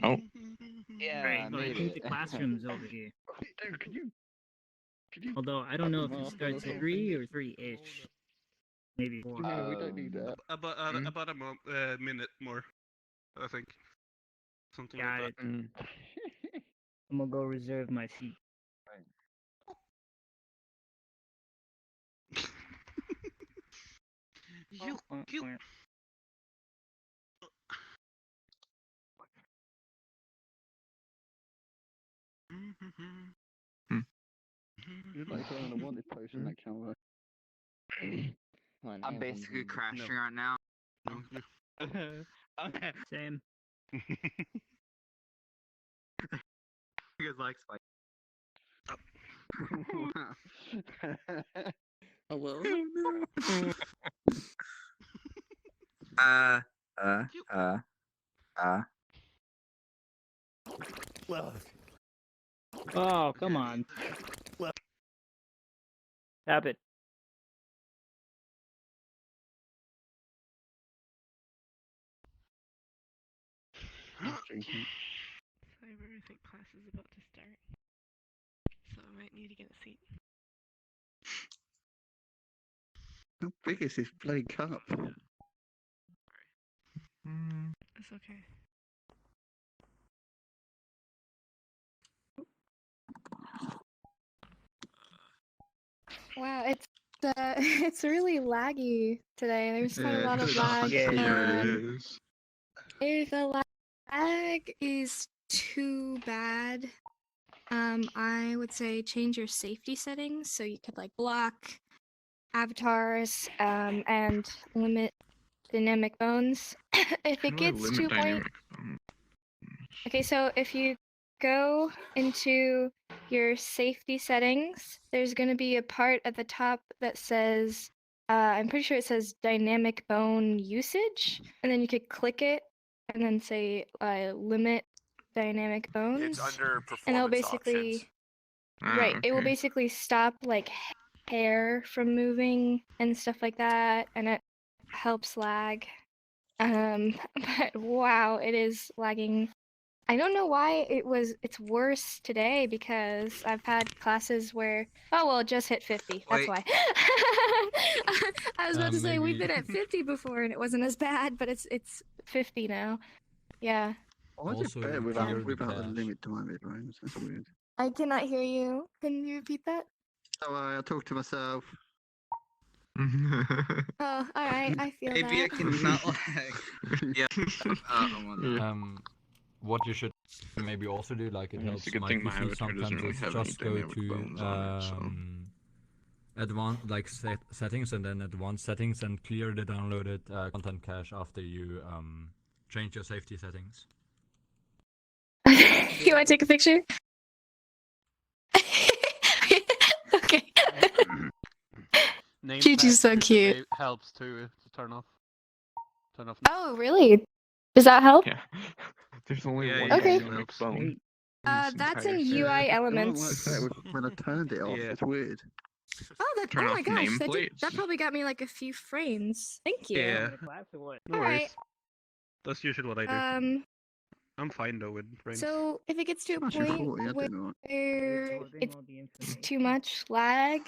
Oh. Yeah, Right, but I made think it. the classroom's over here. Dude, could you Although I don't know if it starts at 3 or 3-ish. Maybe 4. Yeah, we don't need that. About a minute more, I think. Something Got like it. I'm gonna go reserve my seat. that. you. You're like throwing a wanted post in that camera. I'm basically crashing right now. Same. You guys like Spike? Hello? Oh, come on. Stop it. Drinking. So I really think class is about to start. So I might need to get a seat. How big is this bloody cup? It's okay. Wow, it's it's really laggy today. There's quite a lot of lag. If the lag is too bad, I would say change your safety settings so you could like block avatars, and limit dynamic bones. If it gets to a point, okay, so if you go into your safety settings, there's going to be a part at the top that says, I'm pretty sure it says dynamic bone usage, and then you could click it and then say limit dynamic bones. It's under performance and it'll basically options. right, it will basically stop like hair from moving and stuff like that, and it helps lag. But wow, it is lagging. I don't know why it's worse today, because I've had classes where, oh well, it just hit 50. That's why. I was about to say we've been at 50 before and it wasn't as bad, but it's 50 now. Yeah. Why is it better without the limit time it rhymes? That's weird. I cannot hear you. Can you repeat that? So I talk to myself. Oh, alright, I feel that. Maybe I can not lag. Yeah. What you should maybe also do, like it helps It's a good my thing my PC avatar doesn't sometimes, really is have just any go dynamic bones on it, so. advanced, like settings, and then advanced settings, and clear the downloaded content cache after you change your safety settings. You want to take a picture? Okay. Gigi's so cute. Helps to turn off. Oh, really? Does that help? Yeah. There's only one Okay. dynamic bone. That's in UI elements. When I turned it off, it's weird. Oh, that! Turn Oh off my gosh, nameplates. that probably got me like a few frames. Thank you. Yeah. No Alright. That's usually what I do. I'm fine though with frames. So if it gets to a Smashing point 40, I don't know. where it's too much lag,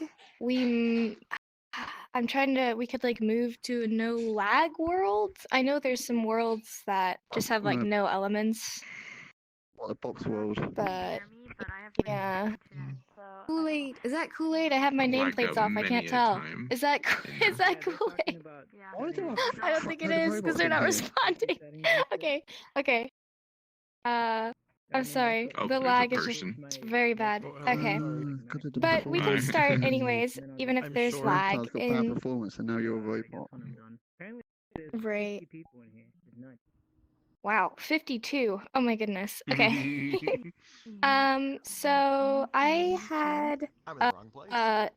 I'm trying to, we could like move to a no lag world. I know there's some worlds that just have like no elements. What a box world. But yeah. Kool-Aid, is that Kool-Aid? I have my Lagged nameplates out off, I many can't a tell. time. Is that Kool-Aid? I don't think it is, because they're not responding. Okay, okay. I'm sorry. Oh, The there's a lag is person. just very bad. Okay. But we can start anyways, even if there's lag Got bad in. performance, and now you're a robot. Right. Wow, 52. Oh my goodness. Okay. So I had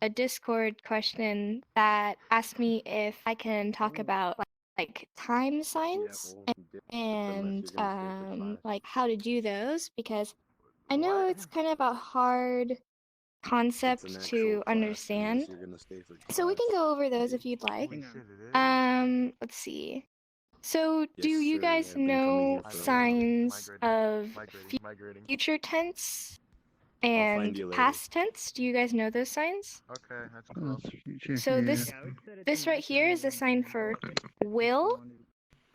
a Discord question that asked me if I can talk about like time signs and like how to do those, because I know it's kind of a hard concept to understand. So we can go over those if you'd like. Let's see. So, do Yes, you sir, guys I've been coming know here for a while. signs of future tense and you later. past tense? Do you guys know those signs? Okay, that's Oh, cool. that's future. So yeah. this right here is a sign for will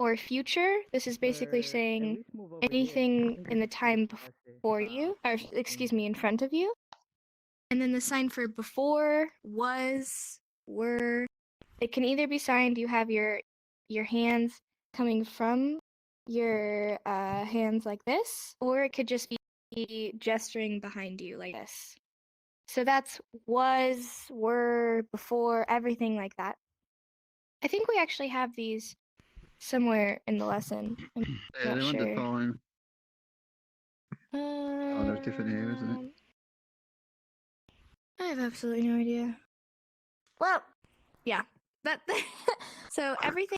or future. This is basically saying anything in the time before you, or excuse me, in front of you. And then the sign for before, was, were. It can either be signed you have your hands coming from your hands like this, or it could just be gesturing behind you like this. So that's was, were, before, everything like that. I think we actually have these somewhere in the lesson. I'm Yeah, not they want to sure. time. Oh, they're different here, isn't it? I have absolutely no idea. Well, yeah. That so everything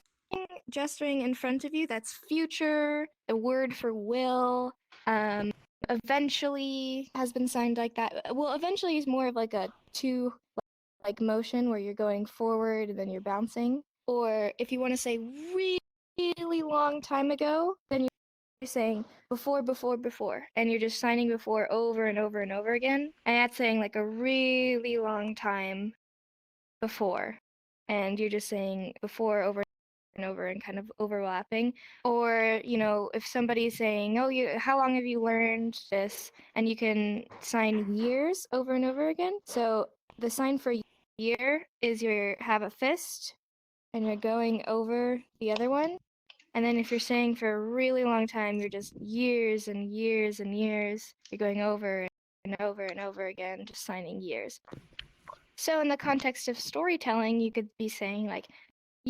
gesturing in front of you, that's future. The word for will, eventually has been signed like that. Well, eventually is more of like a two like motion where you're going forward and then you're bouncing. Or if you want to say really long time ago, then you're saying before, and you're just signing before over and over and over again. And that's saying like a really long time before. And you're just saying before over and over and kind of overlapping. Or, you know, if somebody's saying, oh, how long have you learned this? And you can sign years over and over again. So the sign for year is you have a fist and you're going over the other one. And then if you're saying for a really long time, you're just years and years and years, you're going over and over and over again, just signing years. So in the context of storytelling, you could be saying like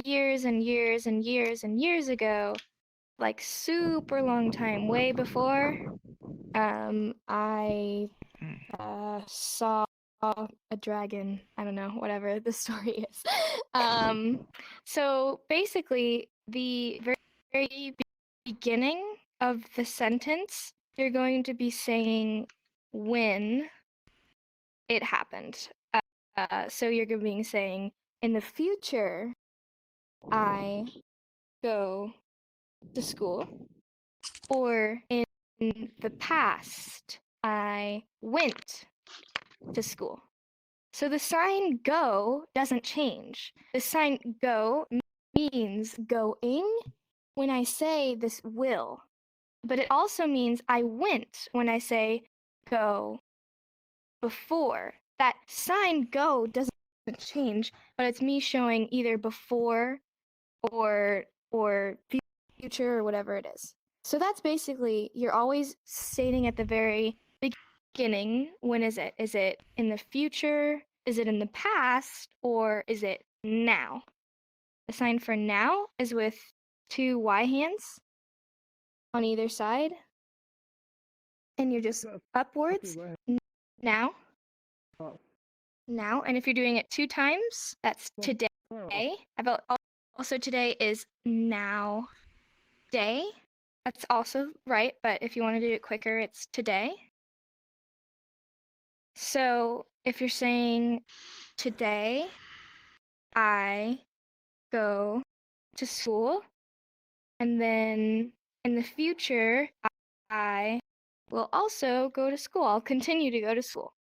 years and years and years and years ago, like super long time, way before, I saw a dragon. I don't know, whatever the story is. So basically, the very beginning of the sentence, you're going to be saying when it happened. So you're going to be saying, in the future, I go to school. Or in the past, I went to school. So the sign go doesn't change. The sign go means going when I say this will, but it also means I went when I say go before. That sign go doesn't change, but it's me showing either before or future or whatever it is. So that's basically, you're always stating at the very beginning, when is it? Is it in the future? Is it in the past? Or is it now? The sign for now is with two Y hands on either side. And you're just upwards. Now. Now. And if you're doing it 2 times, that's today. Also today is now day. That's also right, but if you want to do it quicker, it's today. So if you're saying today, I go to school, and then in the future, I will also go to school. I'll continue to go to school.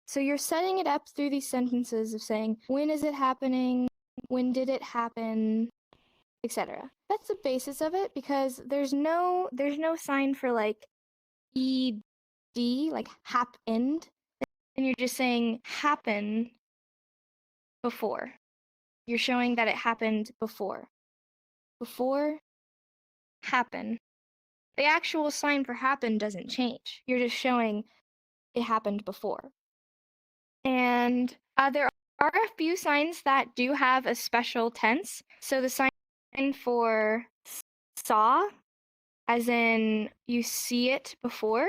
So you're setting it up through these sentences of saying, when is it happening? When did it happen? Etc. That's the basis of it, because there's no sign for like ed, like happened, and you're just saying happen before. You're showing that it happened before. Before happen. The actual sign for happen doesn't change. You're just showing it happened before. And there are a few signs that do have a special tense. So the sign for saw, as in you see it before.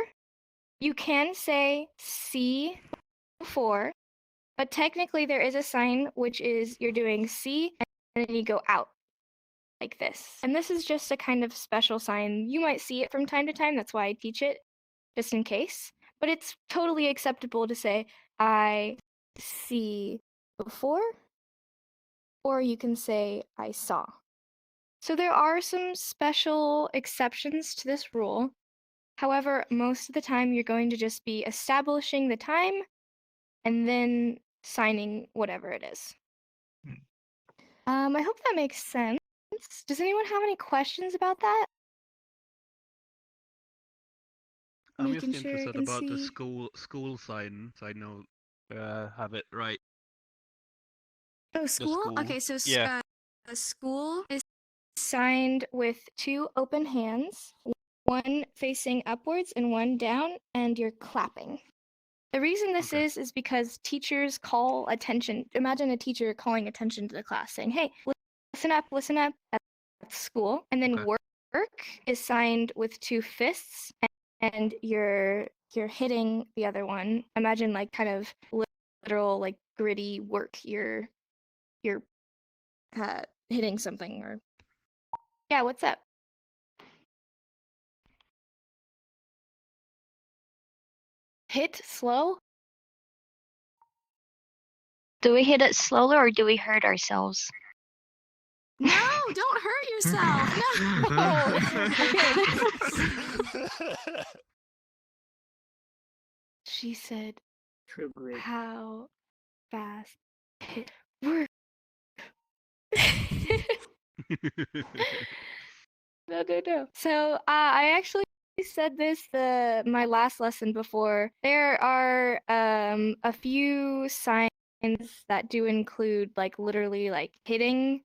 You can say see before, but technically there is a sign which is you're doing see and then you go out like this. And this is just a kind of special sign. You might see it from time to time. That's why I teach it, just in case. But it's totally acceptable to say I see before, or you can say I saw. So there are some special exceptions to this rule. However, most of the time you're going to just be establishing the time and then signing whatever it is. I hope that makes sense. Does anyone have any questions about that? I'm just Making sure I interested can about the see. school sign, so I know have it right. Oh, school? school. Okay, so Yeah. a school is signed with two open hands, one facing upwards and one down, and you're clapping. The reason this Okay. is because teachers call attention. Imagine a teacher calling attention to the class saying, hey, listen up at school. And then Okay. work is signed with two fists and you're hitting the other one. Imagine like kind of literal like gritty work. You're hitting something or yeah, what's up? Hit slow? Do we hit it slowly or do we hurt ourselves? No, don't hurt yourself. No. Okay. She said, True grit. how fast it works. No. So I actually said this my last lesson before. There are a few signs that do include like literally like hitting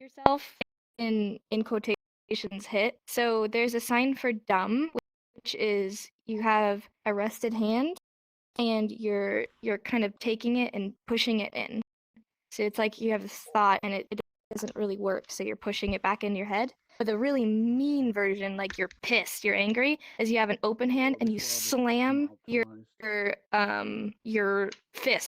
yourself in quotations hit. So there's a sign for dumb, which is you have a rested hand and you're kind of taking it and pushing it in. So it's like you have this thought and it doesn't really work, so you're pushing it back in your head. But the really mean version, like you're pissed, you're angry, is you have an open hand and you slam your fist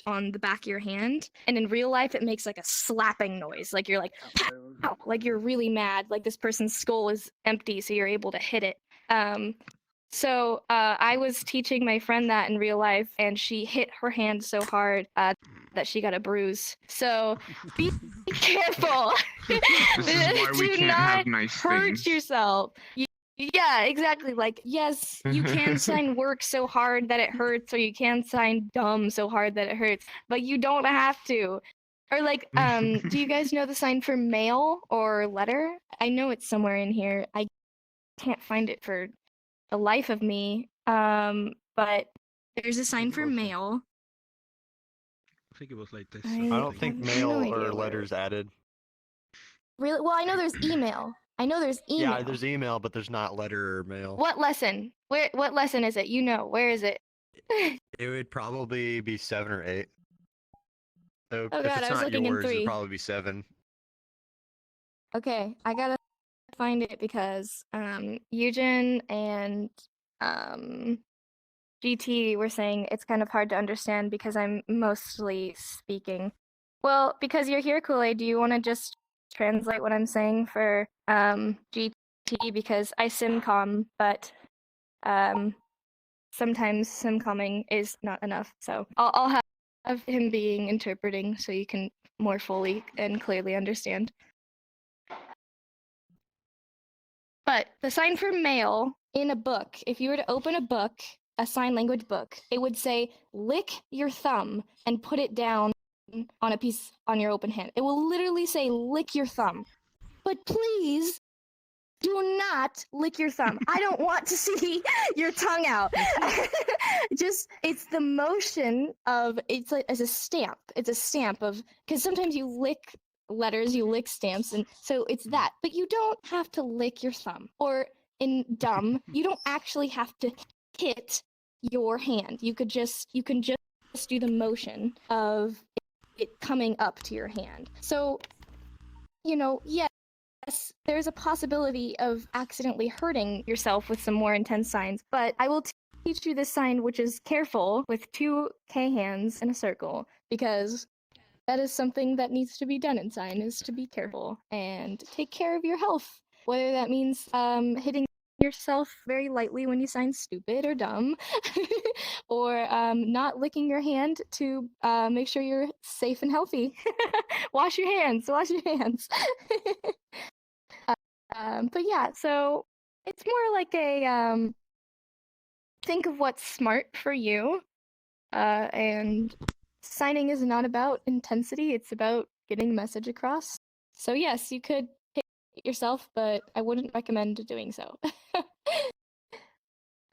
on the back of your hand, and in real life it makes like a slapping noise, like you're like pow, like you're really mad, like this person's skull is empty, so you're able to hit it. So I was teaching my friend that in real life, and she hit her hand so hard that she got a bruise. So be careful. This is why we Do can't not have nice hurt things. yourself. Yeah, exactly. Like, yes, you can sign work so hard that it hurts, or you can sign dumb so hard that it hurts, but you don't have to. Or like, do you guys know the sign for mail or letter? I know it's somewhere in here. I can't find it for the life of me. But there's a sign for mail. I think it was like this. I I don't think have mail no idea or where letters added. Really? Well, I know there's email. Yeah, there's email, but there's not letter or mail. What lesson? What lesson is it? You know, where is it? It would probably be 7 or 8. So Oh if God, it's I was not looking in yours, 3. it'd probably be 7. Okay, I gotta find it because Eugen and GT were saying it's kind of hard to understand because I'm mostly speaking. Well, because you're here, Kool-Aid, do you want to just translate what I'm saying for GT? Because I simcom, but sometimes simcomming is not enough. So I'll have him being interpreting so you can more fully and clearly understand. But the sign for mail in a book, if you were to open a book, a sign language book, it would say, lick your thumb and put it down on a piece on your open hand. It will literally say, lick your thumb. But please do not lick your thumb. I don't want to see your tongue out. Just, it's the motion of, it's like as a stamp. It's a stamp of, because sometimes you lick letters, you lick stamps, and so it's that. But you don't have to lick your thumb. Or in dumb, you don't actually have to hit your hand. You can just do the motion of it coming up to your hand. So, yes, there's a possibility of accidentally hurting yourself with some more intense signs, but I will teach you this sign, which is careful, with 2 K hands in a circle, because that is something that needs to be done in sign, is to be careful and take care of your health. Whether that means hitting yourself very lightly when you sign stupid or dumb, or not licking your hand to make sure you're safe and healthy. Wash your hands. But yeah, so it's more like a think of what's smart for you. And signing is not about intensity, it's about getting the message across. So yes, you could hit yourself, but I wouldn't recommend doing so.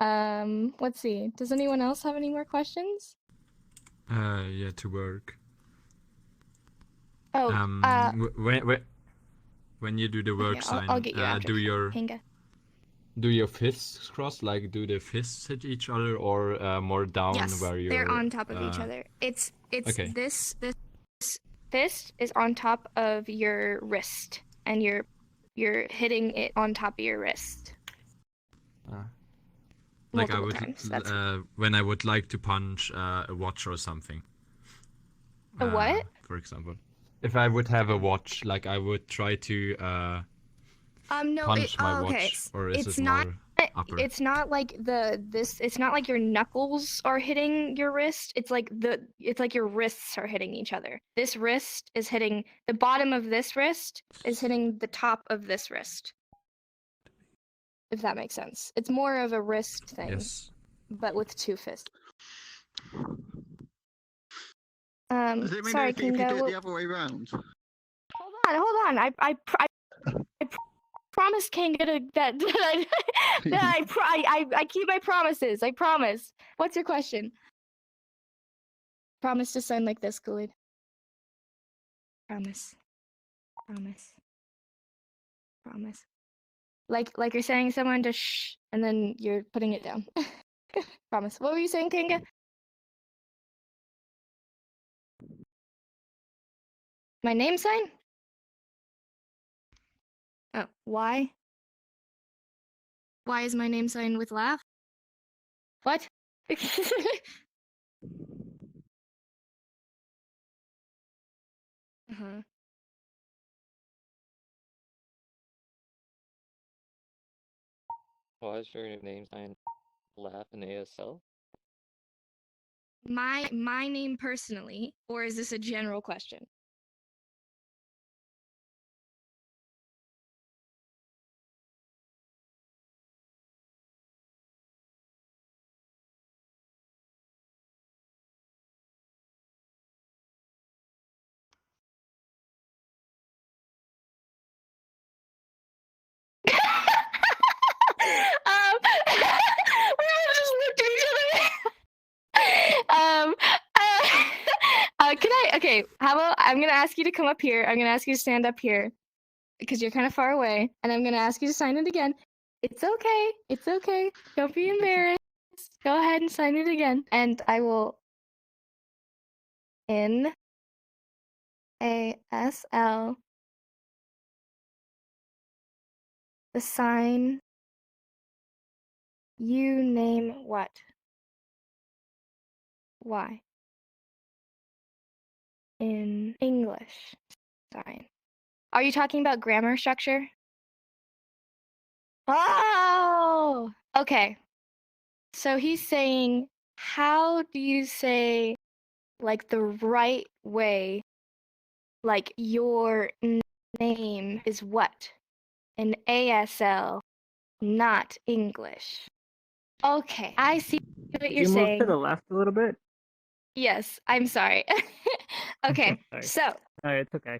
Let's see. Does anyone else have any more questions? Yeah, to work. Oh, When you do the work okay, sign, I'll get you after do Hinga. your fists cross? Like, do the fists hit each other, or more down Yes, where you're? they're on top of each other. It's okay. this fist is on top of your wrist, and you're hitting it on top of your wrist. Like I multiple would, times. when I would like to punch a watch or something. A what? For example, if I would have a watch, like I would try to No, punch my okay. watch, or is It's it not. more upper? It's not like it's not like your knuckles are hitting your wrist. It's like your wrists are hitting each other. This wrist is hitting the bottom of this wrist is hitting the top of this wrist. If that makes sense. It's more of a wrist thing, Yes. but with two fists. Does it mean Sorry, anything if you Kingo. do it the other way round? Hold on. I promised Kingo that I keep my promises. I promise. What's your question? Promise to sign like this, Kool-Aid. Promise. Like you're saying someone to shh, and then you're putting it down. Promise. What were you saying, Kinga? My name sign? Oh, why? Why is my name sign with laugh? What? Uh-huh. Why is your name sign laugh in ASL? My name personally, or is this a general question? We all just looked at each other. Can I? Okay, how about I'm gonna ask you to come up here. I'm gonna ask you to stand up here because you're kind of far away, and I'm gonna ask you to sign it again. It's okay. It's okay. Don't be embarrassed. Go ahead and sign it again, and I will. N A S L. The sign. You name what? Why? In English. Sign. Are you talking about grammar structure? Oh! Okay. So he's saying, how do you say, like, the right way, like, your name is what? In ASL, not English. Okay, I see what you're you move saying. to the left a little bit? Yes, I'm sorry. Okay, Sorry. so. It's okay.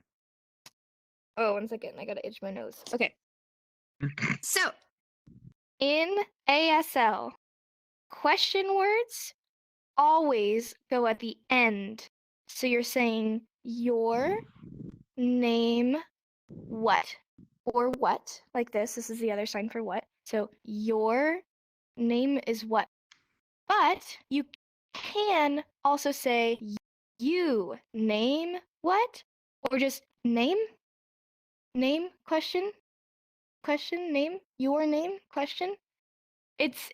Oh, 1 second. I gotta itch my nose. Okay. So, in ASL, question words always go at the end. So you're saying your name what? Or what? Like this. This is the other sign for what. So your name is what? But you can also say you name what? Or just name? Name? Question? Question? Name? Your name? Question? It's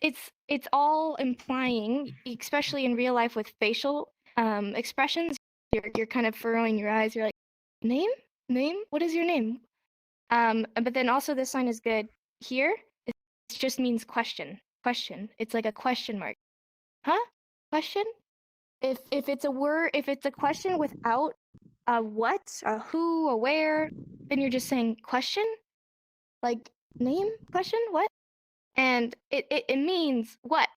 all implying, especially in real life with facial expressions, you're kind of furrowing your eyes. You're like, name? What is your name? But then also this sign is good here. It just means question. It's like a question mark. Huh? Question? If it's a word, if it's a question without a what, a who, a where, then you're just saying question. Like name question what? And it means what?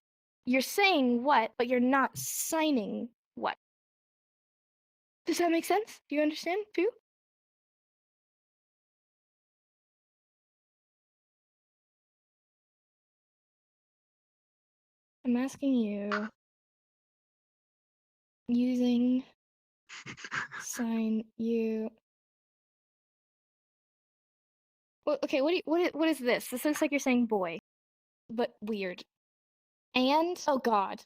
You're saying what, but you're not signing what. Does that make sense? Do you understand, Fu? I'm asking you using sign you. Well, okay, what is this? This looks like you're saying boy, but weird. And oh god.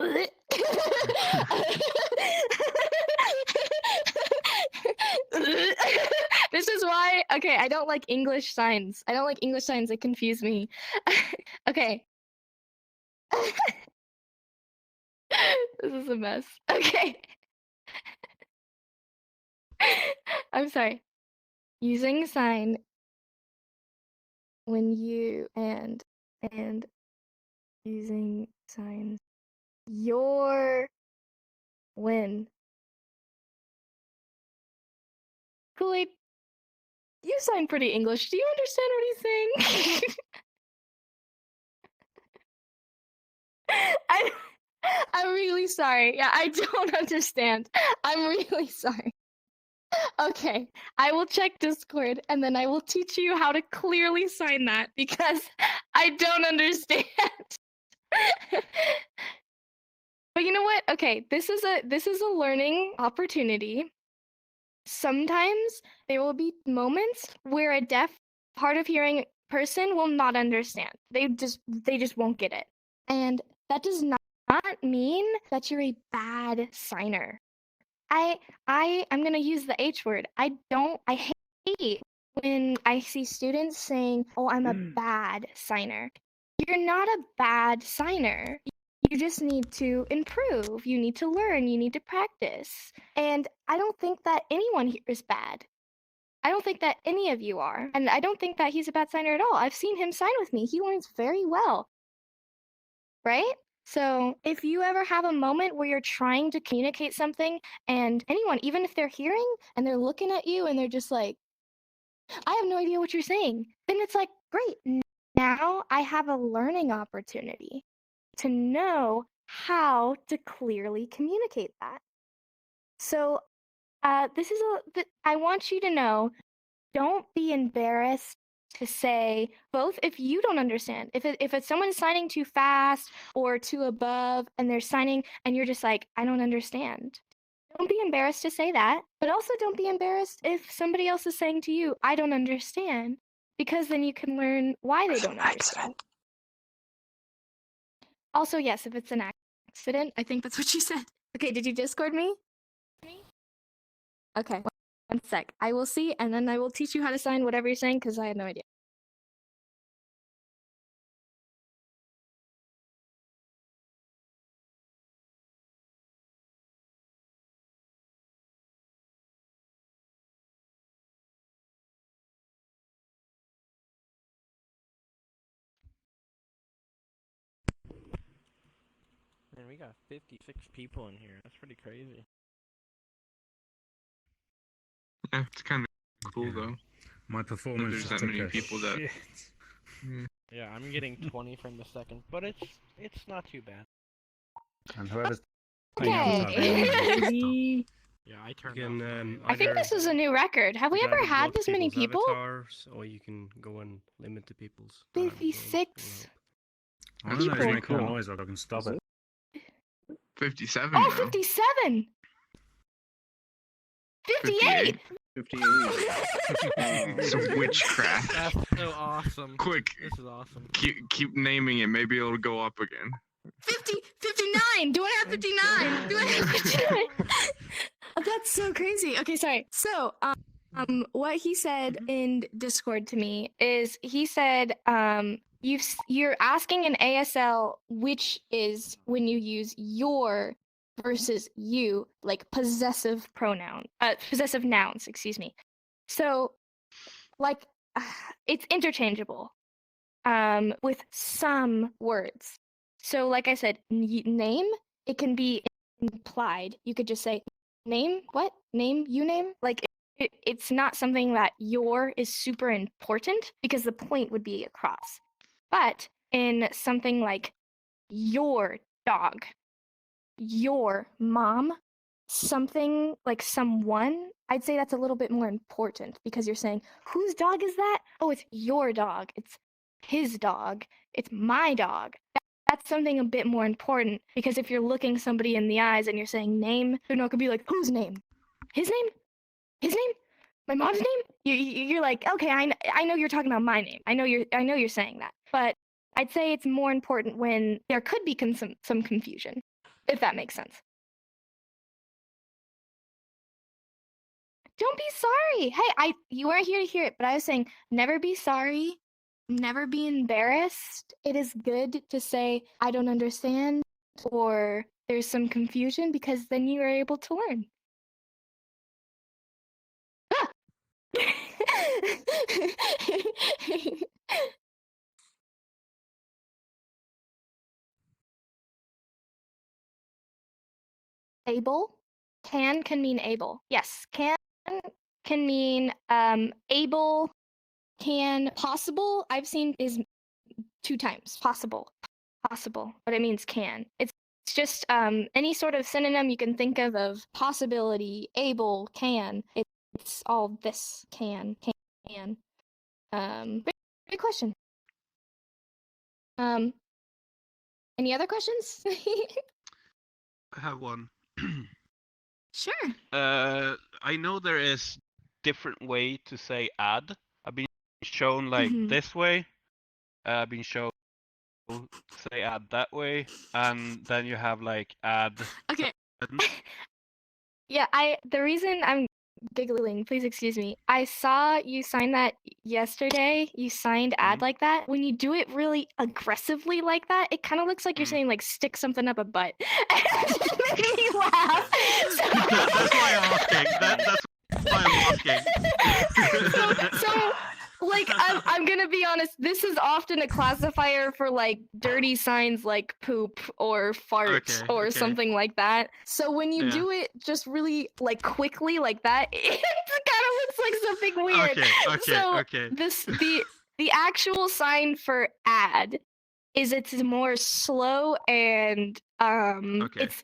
This is why, okay, I don't like English signs. I don't like English signs that confuse me. Okay. This is a mess. Okay. I'm sorry. Using sign when you and using signs your when. Kool-Aid, you sound pretty English. Do you understand what he's saying? I'm really sorry. Yeah, I don't understand. I'm really sorry. Okay, I will check Discord and then I will teach you how to clearly sign that because I don't understand. But you know what? Okay, this is a learning opportunity. Sometimes there will be moments where a deaf, hard of hearing person will not understand. They just won't get it. And that does not mean that you're a bad signer. I'm gonna use the H word. I hate when I see students saying, "Oh, I'm a bad signer." You're not a bad signer. You just need to improve. You need to learn. You need to practice. And I don't think that anyone here is bad. I don't think that any of you are. And I don't think that he's a bad signer at all. I've seen him sign with me. He learns very well. Right? So if you ever have a moment where you're trying to communicate something and anyone, even if they're hearing and they're looking at you and they're just like, I have no idea what you're saying, then it's like, great. Now I have a learning opportunity to know how to clearly communicate that. So I want you to know, don't be embarrassed to say both if you don't understand. If it's someone signing too fast or too above and they're signing and you're just like, I don't understand. Don't be embarrassed to say that, but also don't be embarrassed if somebody else is saying to you, I don't understand, because then you can learn why they don't understand. Also, yes, if it's an accident, I think that's what you said. Okay, did you Discord me? Okay, one sec. I will see, and then I will teach you how to sign whatever you're saying, because I had no idea. Man, we got 56 people in here. That's pretty crazy. Yeah, it's kind of cool though. My performance There's is that many people that. Yeah, I'm getting 20 from the second, but it's not too bad. And whoever's Okay. Yeah, I turned off. I think this is a new record. Have we ever had this many people? Or you can go and limit the people's. 56. I don't know if it's making a noise or I can stop it. 57. Oh, though. 57! 58! 58. It's witchcraft. That's so awesome. Quick, This is awesome. keep naming it. Maybe it'll go up again. 59! Do I have 59? Do I have 59? That's so crazy. Okay, sorry. So, what he said in Discord to me is he said, you're asking in ASL which is when you use your versus you, like possessive nouns, excuse me. So, like, it's interchangeable, with some words. So, like I said, name, it can be implied. You could just say, name, what? Name, you name? Like, it's not something that your is super important because the point would be across. But in something like your dog, your mom, something like someone, I'd say that's a little bit more important because you're saying, whose dog is that? Oh, it's your dog. It's his dog. It's my dog. That's something a bit more important because if you're looking somebody in the eyes and you're saying name, they're not gonna be like, whose name? His name? His name? My mom's name? You're like, okay, I know you're talking about my name. I know you're saying that. But I'd say it's more important when there could be some confusion, if that makes sense. Don't be sorry. Hey, you weren't here to hear it, but I was saying never be sorry, never be embarrassed. It is good to say I don't understand or there's some confusion because then you are able to learn. Ah! Able can mean able. Yes, can mean able, can possible. I've seen is 2 times possible, but it means can. It's just any sort of synonym you can think of possibility, able, can. It's all this can. Great question. Any other questions? I have one. Sure. I know there is different way to say add. I've been shown like this way. I've been shown say add that way, and then you have like add. Okay. Yeah, the reason I'm giggling, please excuse me. I saw you sign that yesterday. You signed add like that. When you do it really aggressively like that, it kind of looks like you're saying like stick something up a butt. It made me laugh. That's why I'm asking. That's why I'm asking. So like I'm gonna be honest, this is often a classifier for like dirty signs like poop or fart or something like that. So when you do it just really like quickly like that, it kind of looks like something weird. So the actual sign for add is it's more slow and it's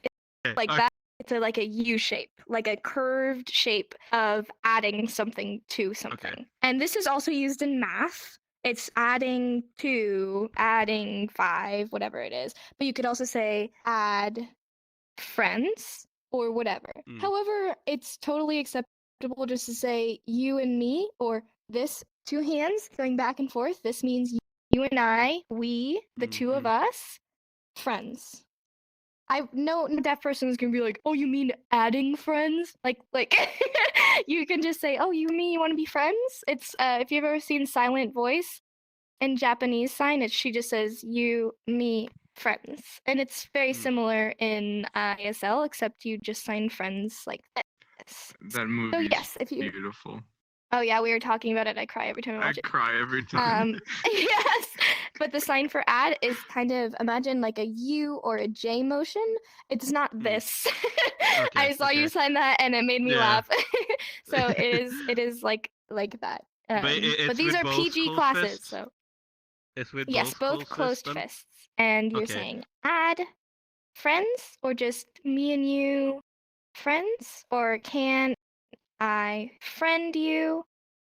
like that. It's like a U shape, like a curved shape of adding something to something. And this is also used in math. It's adding 2, adding 5, whatever it is. But you could also say add friends or whatever. However, it's totally acceptable just to say you and me or this 2 hands going back and forth. This means you and I, we, the 2 of us, friends. No deaf person is gonna be like, oh, you mean adding friends? Like you can just say, oh, you mean you want to be friends? It's if you've ever seen Silent Voice in Japanese sign, she just says you, me, friends, and it's very similar in ASL, except you just sign friends like this. That movie yes, is beautiful. Oh yeah, we were talking about it. I cry every time I watch it. I cry every time. Yes, but the sign for add is kind of imagine like a U or a J motion. It's not this. I saw you sign that and it made me laugh. So it is like that. But these are PG classes, so it's with both closed fists. And you're saying add friends or just me and you friends, or can I friend you?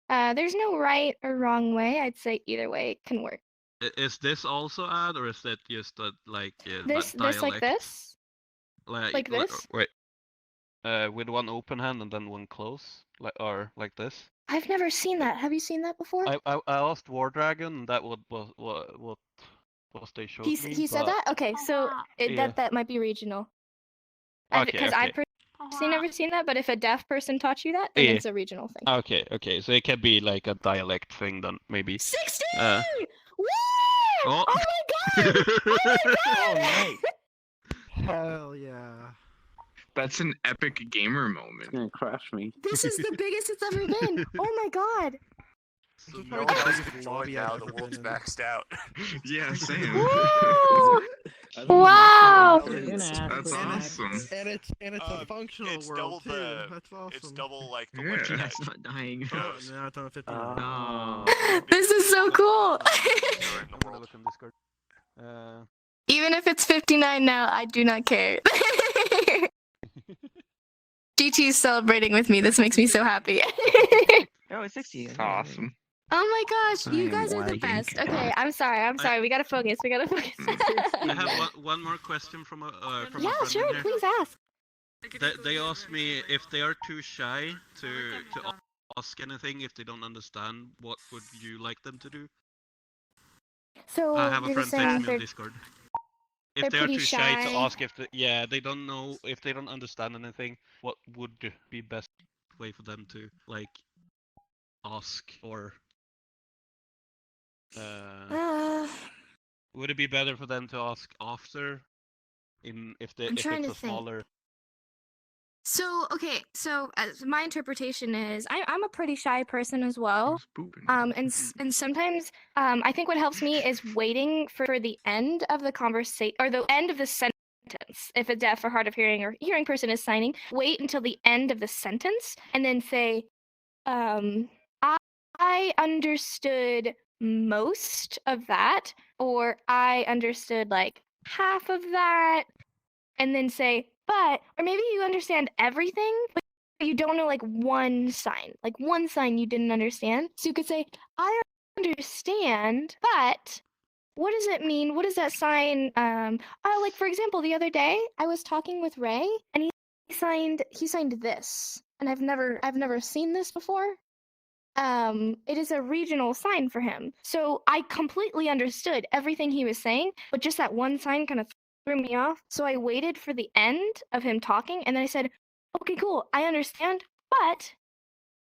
There's no right or wrong way. I'd say either way can work. Is this also add, or is that just like this like this? Like this? Wait. With one open hand and then one close, like this. I've never seen that. Have you seen that before? I asked War Dragon, and that was they showed me. He said that? Okay, so that might be regional. Because I've personally never seen that, but if a deaf person taught you that, then it's a regional thing. Okay, so it can be like a dialect thing then, maybe. 16! Woo! Oh my god! Oh my god! Hell yeah. That's an epic gamer moment. It's gonna crash me. This is the biggest it's ever been. Oh my god. So no one else can join now. The wolf's maxed out. Yeah, same. Wow. You're gonna ask That's for awesome. And it's a functional world too. That's awesome. It's double like the Yeah. legend That's not dying. Oh, now it's on 59. Oh. This is so cool. I'm gonna look on Discord. Even if it's 59 now, I do not care. GT is celebrating with me. This makes me so happy. Oh, it's 60. That's awesome. Oh my gosh, you I am guys are the lagging. best. Okay, I'm sorry. We gotta focus. We gotta focus. I have one more question from a from Yeah, a friend sure. in here. Please ask. They asked me if they are too shy to ask anything if they don't understand. What would you like them to do? So I have a you're friend just saying text me on they're Discord. they're If they are pretty too shy to shy. ask they don't know if they don't understand anything, what would be best way for them to like ask or would it be better for them to ask after if I'm trying it's to a think. smaller So okay, so as my interpretation is, I'm a pretty shy person as well. And sometimes I think what helps me is waiting for the end of the conversation or the end of the sentence. If a deaf or hard of hearing or hearing person is signing, wait until the end of the sentence and then say, I understood most of that, or I understood like half of that, and then say, but, or maybe you understand everything, but you don't know like one sign you didn't understand. So you could say, I understand, but what does it mean? What does that sign? Like for example, the other day I was talking with Ray, and he signed this, and I've never seen this before. It is a regional sign for him. So I completely understood everything he was saying, but just that one sign kind of threw me off. So I waited for the end of him talking, and then I said, okay, cool, I understand, but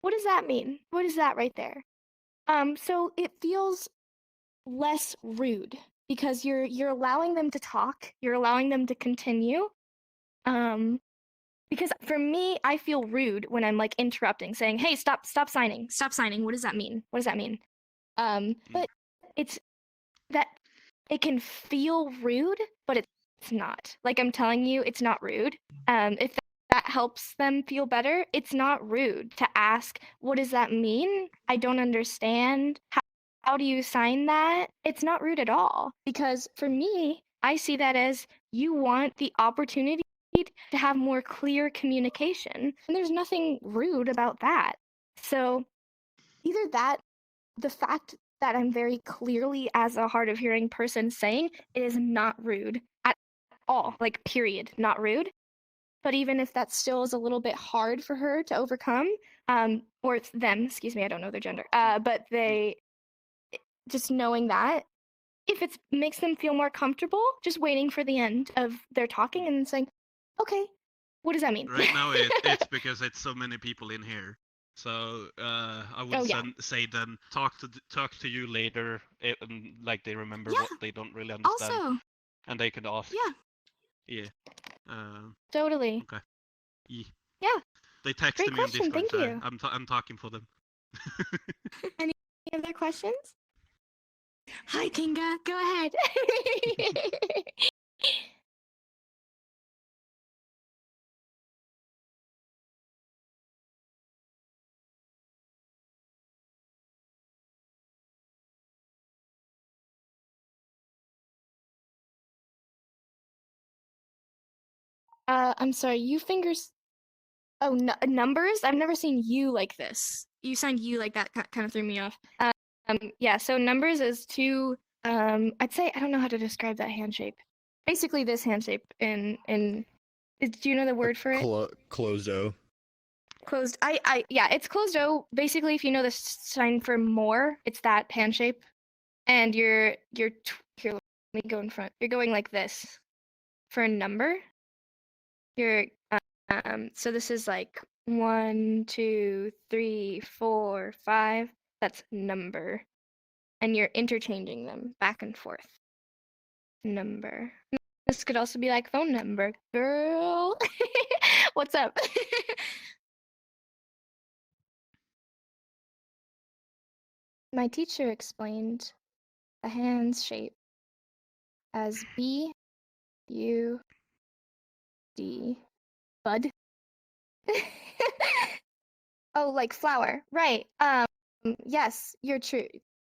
what does that mean? What is that right there? So it feels less rude because you're allowing them to talk, you're allowing them to continue. Because for me, I feel rude when I'm like interrupting, saying, "Hey, stop signing. Stop signing. What does that mean? What does that mean?" But it's that it can feel rude, but it's not. Like I'm telling you, it's not rude. If that helps them feel better, it's not rude to ask, "What does that mean? I don't understand. How do you sign that?" It's not rude at all because for me, I see that as you want the opportunity to have more clear communication. And there's nothing rude about that. So either that, the fact that I'm very clearly, as a hard of hearing person, saying it is not rude at all, like, period, not rude. But even if that still is a little bit hard for her to overcome, or it's them, excuse me, I don't know their gender, but they, just knowing that, if it makes them feel more comfortable, just waiting for the end of their talking and saying, okay, what does that mean? right now it's because it's so many people in here. So I would say then talk to you later, like they remember what they don't really understand, Also, and they could ask. Yeah. Yeah. Totally. Okay. Yeah. They texted Great me on question, Discord. thank you. I'm talking for them. Any other questions? Hi, Kinga. Go ahead. I'm sorry. You fingers. Oh, numbers? I've never seen you like this. You signed you like that. Kind of threw me off. Yeah. So numbers is two. I'd say I don't know how to describe that hand shape. Basically, this hand shape in. Do you know the word for it? Closed O. Closed. Yeah, it's closed O. Basically, if you know the sign for more, it's that hand shape. And here, let me go in front. You're going like this for a number. You're so this is like 1, 2, 3, 4, 5. That's number. And you're interchanging them back and forth. Number. This could also be like phone number. Girl. What's up? My teacher explained the hands shape as B U D. Bud. Oh, like flower. Right. Yes, you're true.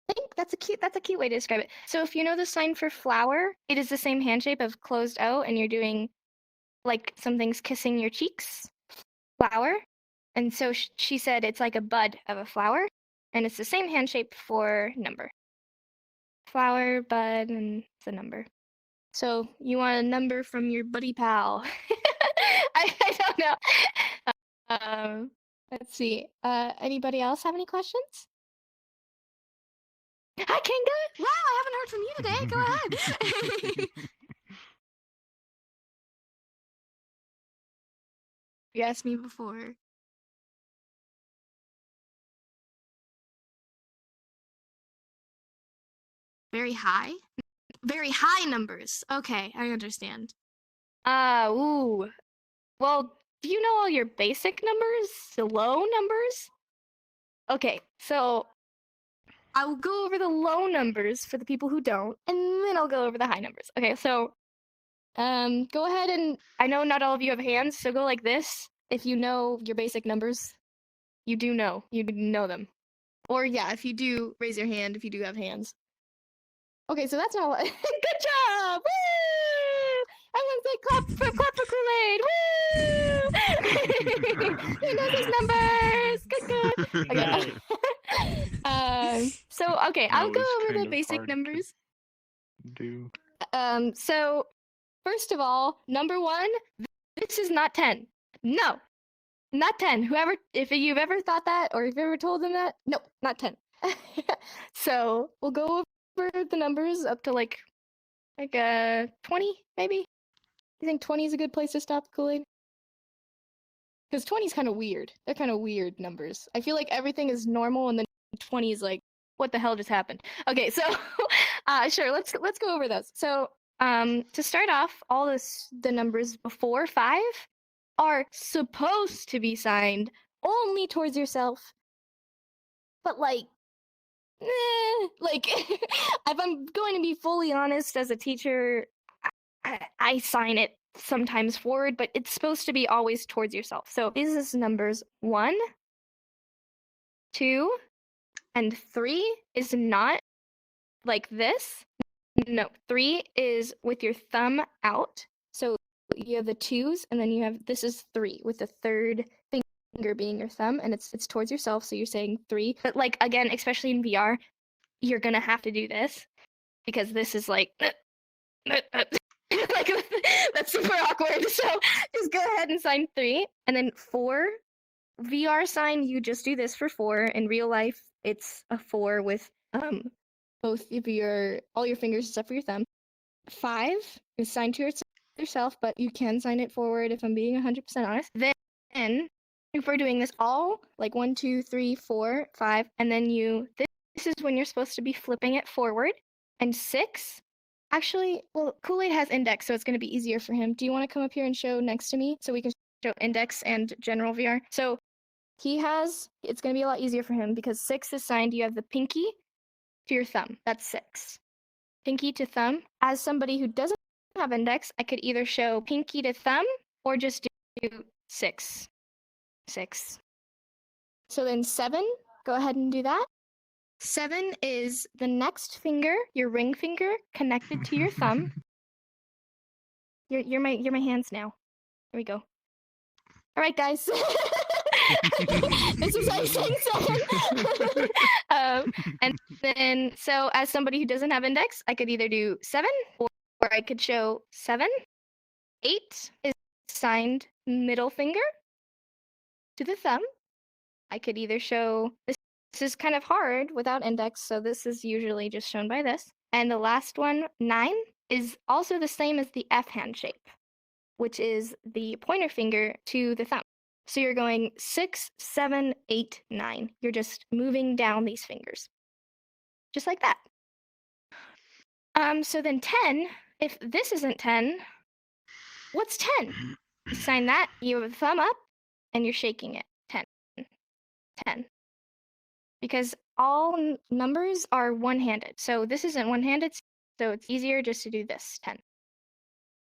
I think that's a cute way to describe it. So if you know the sign for flower, it is the same hand shape of closed O, and you're doing like something's kissing your cheeks. Flower. And so she said it's like a bud of a flower, and it's the same hand shape for number. Flower, bud, and the number. So you want a number from your buddy pal. I don't know. Let's see. Anybody else have any questions? Hi, Kinga. Wow, I haven't heard from you today. Go ahead. You asked me before. Very high? Very high numbers. Okay, I understand. Ooh. Well, do you know all your basic numbers? The low numbers? Okay, so I will go over the low numbers for the people who don't, and then I'll go over the high numbers. Okay, so go ahead and I know not all of you have hands, so go like this. If you know your basic numbers, you know them. Or yeah, if you do, raise your hand if you do have hands. Okay, so that's not a lot. Good job! Woo! Everyone say clap for Kool-Aid! Woo! He knows his numbers! Good. Okay. So okay, I'll go over the basic numbers. Do. So first of all, number 1, this is not 10. No, not 10. If you've ever thought that, or if you've ever told them that, no, not 10. So we'll go over the numbers up to like 20, maybe. You think 20 is a good place to stop, Kool-Aid? Because 20 is kind of weird. They're kind of weird numbers. I feel like everything is normal, and then 20 is like, what the hell just happened? Okay, so sure, let's go over those. So to start off, all the numbers before 5 are supposed to be signed only towards yourself. But like if I'm going to be fully honest, as a teacher, I sign it sometimes forward, but it's supposed to be always towards yourself. So these is numbers 1, 2, and 3 is not like this. No, 3 is with your thumb out. So you have the 2s, and then you have, this is 3 with the third finger being your thumb, and it's towards yourself, so you're saying 3. But like, again, especially in VR, you're gonna have to do this because this is like like that's super awkward. So just go ahead and sign 3, and then 4. VR sign, you just do this for 4. In real life, it's a 4 with both of all your fingers except for your thumb. 5 is signed to yourself, but you can sign it forward if I'm being 100% honest. Then if we're doing this all like 1, 2, 3, 4, 5, and then this is when you're supposed to be flipping it forward. And 6, actually, well, Kool-Aid has index, so it's going to be easier for him. Do you want to come up here and show next to me so we can show index and general VR? So it's going to be a lot easier for him because 6 is signed, you have the pinky to your thumb. That's 6. Pinky to thumb. As somebody who doesn't have index, I could either show pinky to thumb or just do 6. 6. So then 7, go ahead and do that. 7 is the next finger, your ring finger, connected to your thumb. You're my hands now. Here we go. All right, guys. This is how you sing 7. And then, so as somebody who doesn't have index, I could either do 7 or I could show 7. 8 is signed middle finger to the thumb. I could either show this is kind of hard without index, so this is usually just shown by this. And the last one, 9, is also the same as the F hand shape, which is the pointer finger to the thumb. So you're going 6, 7, 8, 9. You're just moving down these fingers. Just like that. So then 10, if this isn't 10, what's 10? You sign that, you have a thumb up, and you're shaking it. 10. 10. Because all numbers are one-handed. So this isn't one-handed, so it's easier just to do this, 10.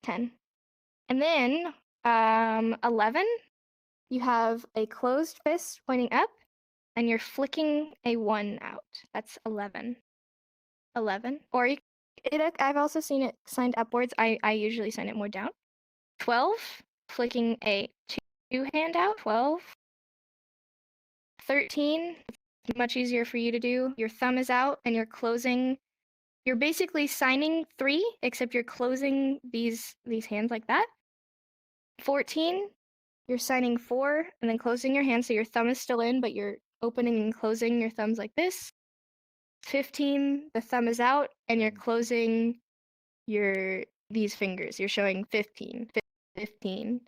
10. And then 11, you have a closed fist pointing up, and you're flicking a 1 out. That's 11. 11. Or I've also seen it signed upwards. I usually sign it more down. 12, flicking a 2 hand out. 12. 13, it's much easier for you to do. Your thumb is out and you're closing. You're basically signing 3, except you're closing these hands like that. 14, you're signing 4 and then closing your hand, so your thumb is still in, but you're opening and closing your thumbs like this. 15, the thumb is out and you're closing these fingers. You're showing 15. 15.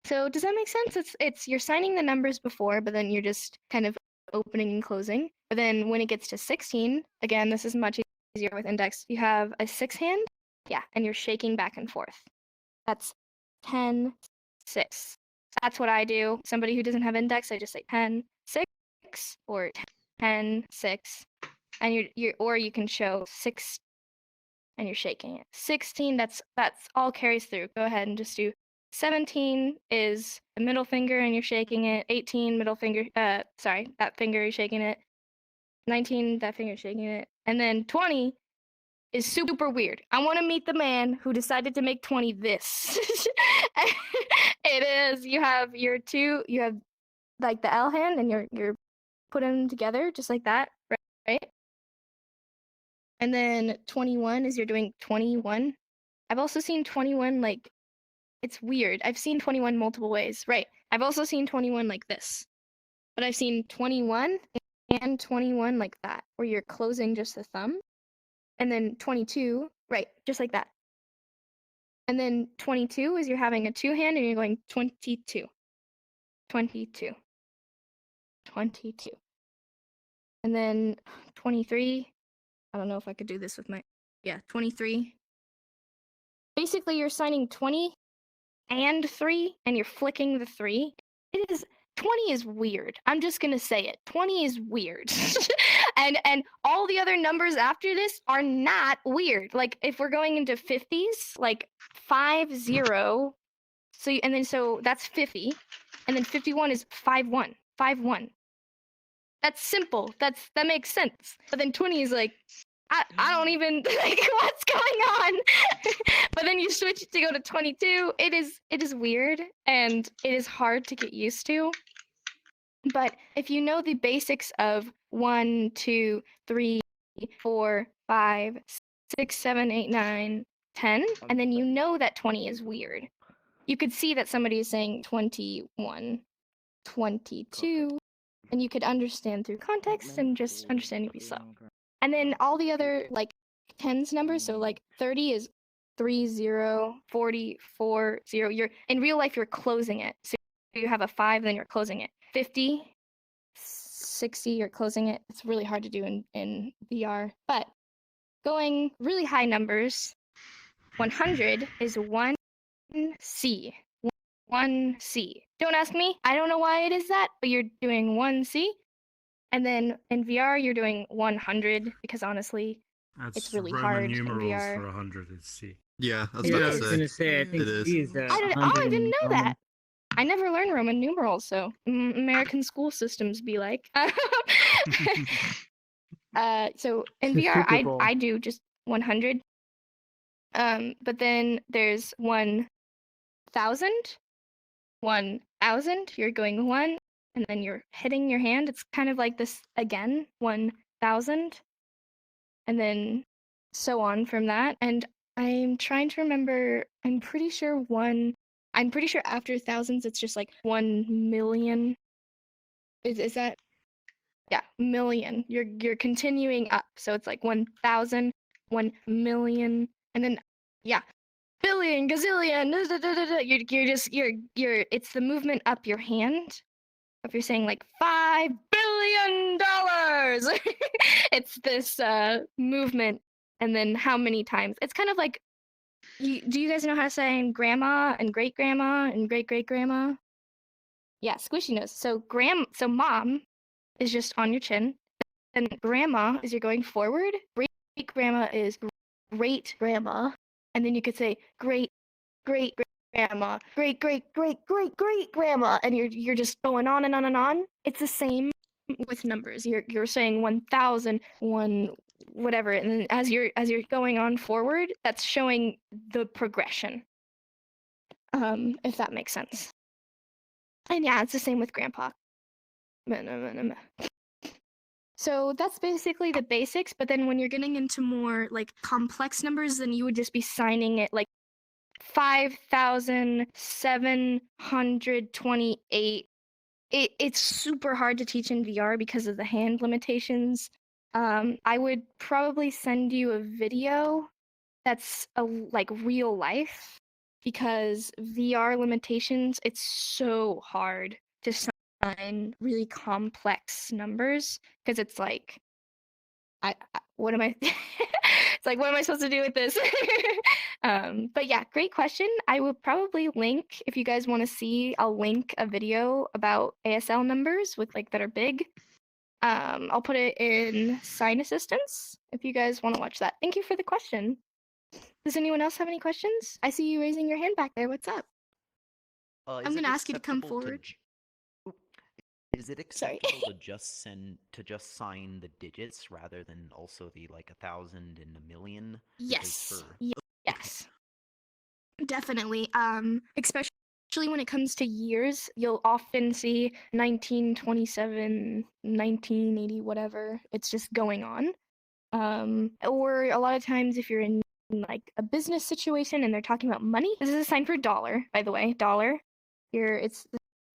So does that make sense? It's you're signing the numbers before, but then you're just kind of opening and closing. But then when it gets to 16, again, this is much easier with index. You have a 6 hand, yeah, and you're shaking back and forth. That's 10, 6. That's what I do. Somebody who doesn't have index, I just say 10, 6, or 10, 6, and or you can show 6, and you're shaking it. 16, that's all carries through. Go ahead and just do. 17 is the middle finger and you're shaking it. 18, middle finger, that finger you're shaking it. 19, that finger shaking it. And then 20 is super weird. I want to meet the man who decided to make 20 this. It is, you have like the L hand and you're putting them together just like that, right? And then 21 is you're doing 21. I've also seen 21 like, it's weird. I've seen 21 multiple ways. Right. I've also seen 21 like this. But I've seen 21 and 21 like that, where you're closing just the thumb. And then 22, right, just like that. And then 22 is you're having a 2 hand and you're going 22. 22. 22. And then 23, I don't know if I could do this with 23. Basically, you're signing 20 and 3, and you're flicking the 3. 20 is weird. I'm just gonna say it. 20 is weird. and all the other numbers after this are not weird. Like if we're going into 50s, like 50, so that's 50, and then 51 is 51. 51. That's simple. That makes sense. But then 20 is like, I don't even like what's going on. But then you switch to go to 22. It is weird and it is hard to get used to. But if you know the basics of 1, 2, 3, 4, 5, 6, 7, 8, 9, 10, and then you know that 20 is weird, you could see that somebody is saying 21, 22, and you could understand through context and just understand if you slow. And then all the other like tens numbers, so like 30 is 30, 40, 40. You're in real life you're closing it. So you have a 5, then you're closing it. 50, 60, you're closing it. It's really hard to do in VR. But going really high numbers, 100 is 1C. 1C. Don't ask me. I don't know why it is that, but you're doing 1C. And then in VR, you're doing 100 because honestly, it's really Roman hard in numerals VR. for 100 is C. Yeah, I was Yeah, about I was to gonna say. say, I think It is. C is I didn't know that. I never learned Roman numerals, so American school systems be like. So in VR, I do just 100. But then there's 1,000. 1,000. You're going 1, and then you're hitting your hand. It's kind of like this again. 1,000, and then so on from that. And I'm trying to remember. I'm pretty sure after thousands, it's just like 1 million. Is that? Yeah, million. You're continuing up, so it's like 1,000, 1 million, and then yeah, billion, gazillion. You're. It's the movement up your hand. If you're saying like $5 billion, it's this movement, and then how many times? It's kind of like. Do you guys know how to say grandma and great grandma and great great grandma? Yeah, squishy nose. So mom is just on your chin, and grandma is you're going forward. Great grandma is great grandma, and then you could say great grandma, great grandma, and you're just going on and on and on. It's the same with numbers. You're saying 1,000, whatever, and then as you're going on forward, that's showing the progression. If that makes sense. And yeah, it's the same with grandpa. So that's basically the basics, but then when you're getting into more like complex numbers, then you would just be signing it like 5,728. It's super hard to teach in VR because of the hand limitations. I would probably send you a video that's like real life, because VR limitations, it's so hard to sign really complex numbers, because it's like, what am I? It's like, what am I supposed to do with this? But yeah, great question. I will probably link, if you guys want to see, I'll link a video about ASL numbers with like that are big. I'll put it in Sign Assistance if you guys want to watch that. Thank you for the question. Does anyone else have any questions? I see you raising your hand back there. What's up? I'm going to ask you to come forward. Is it acceptable to just sign the digits rather than also the like 1,000 and 1,000,000? Yes. Yes. Definitely. Especially when it comes to years, you'll often see 1927, 1980, whatever. It's just going on. Or a lot of times if you're in like a business situation and they're talking about money, this is a sign for dollar, by the way, dollar. It's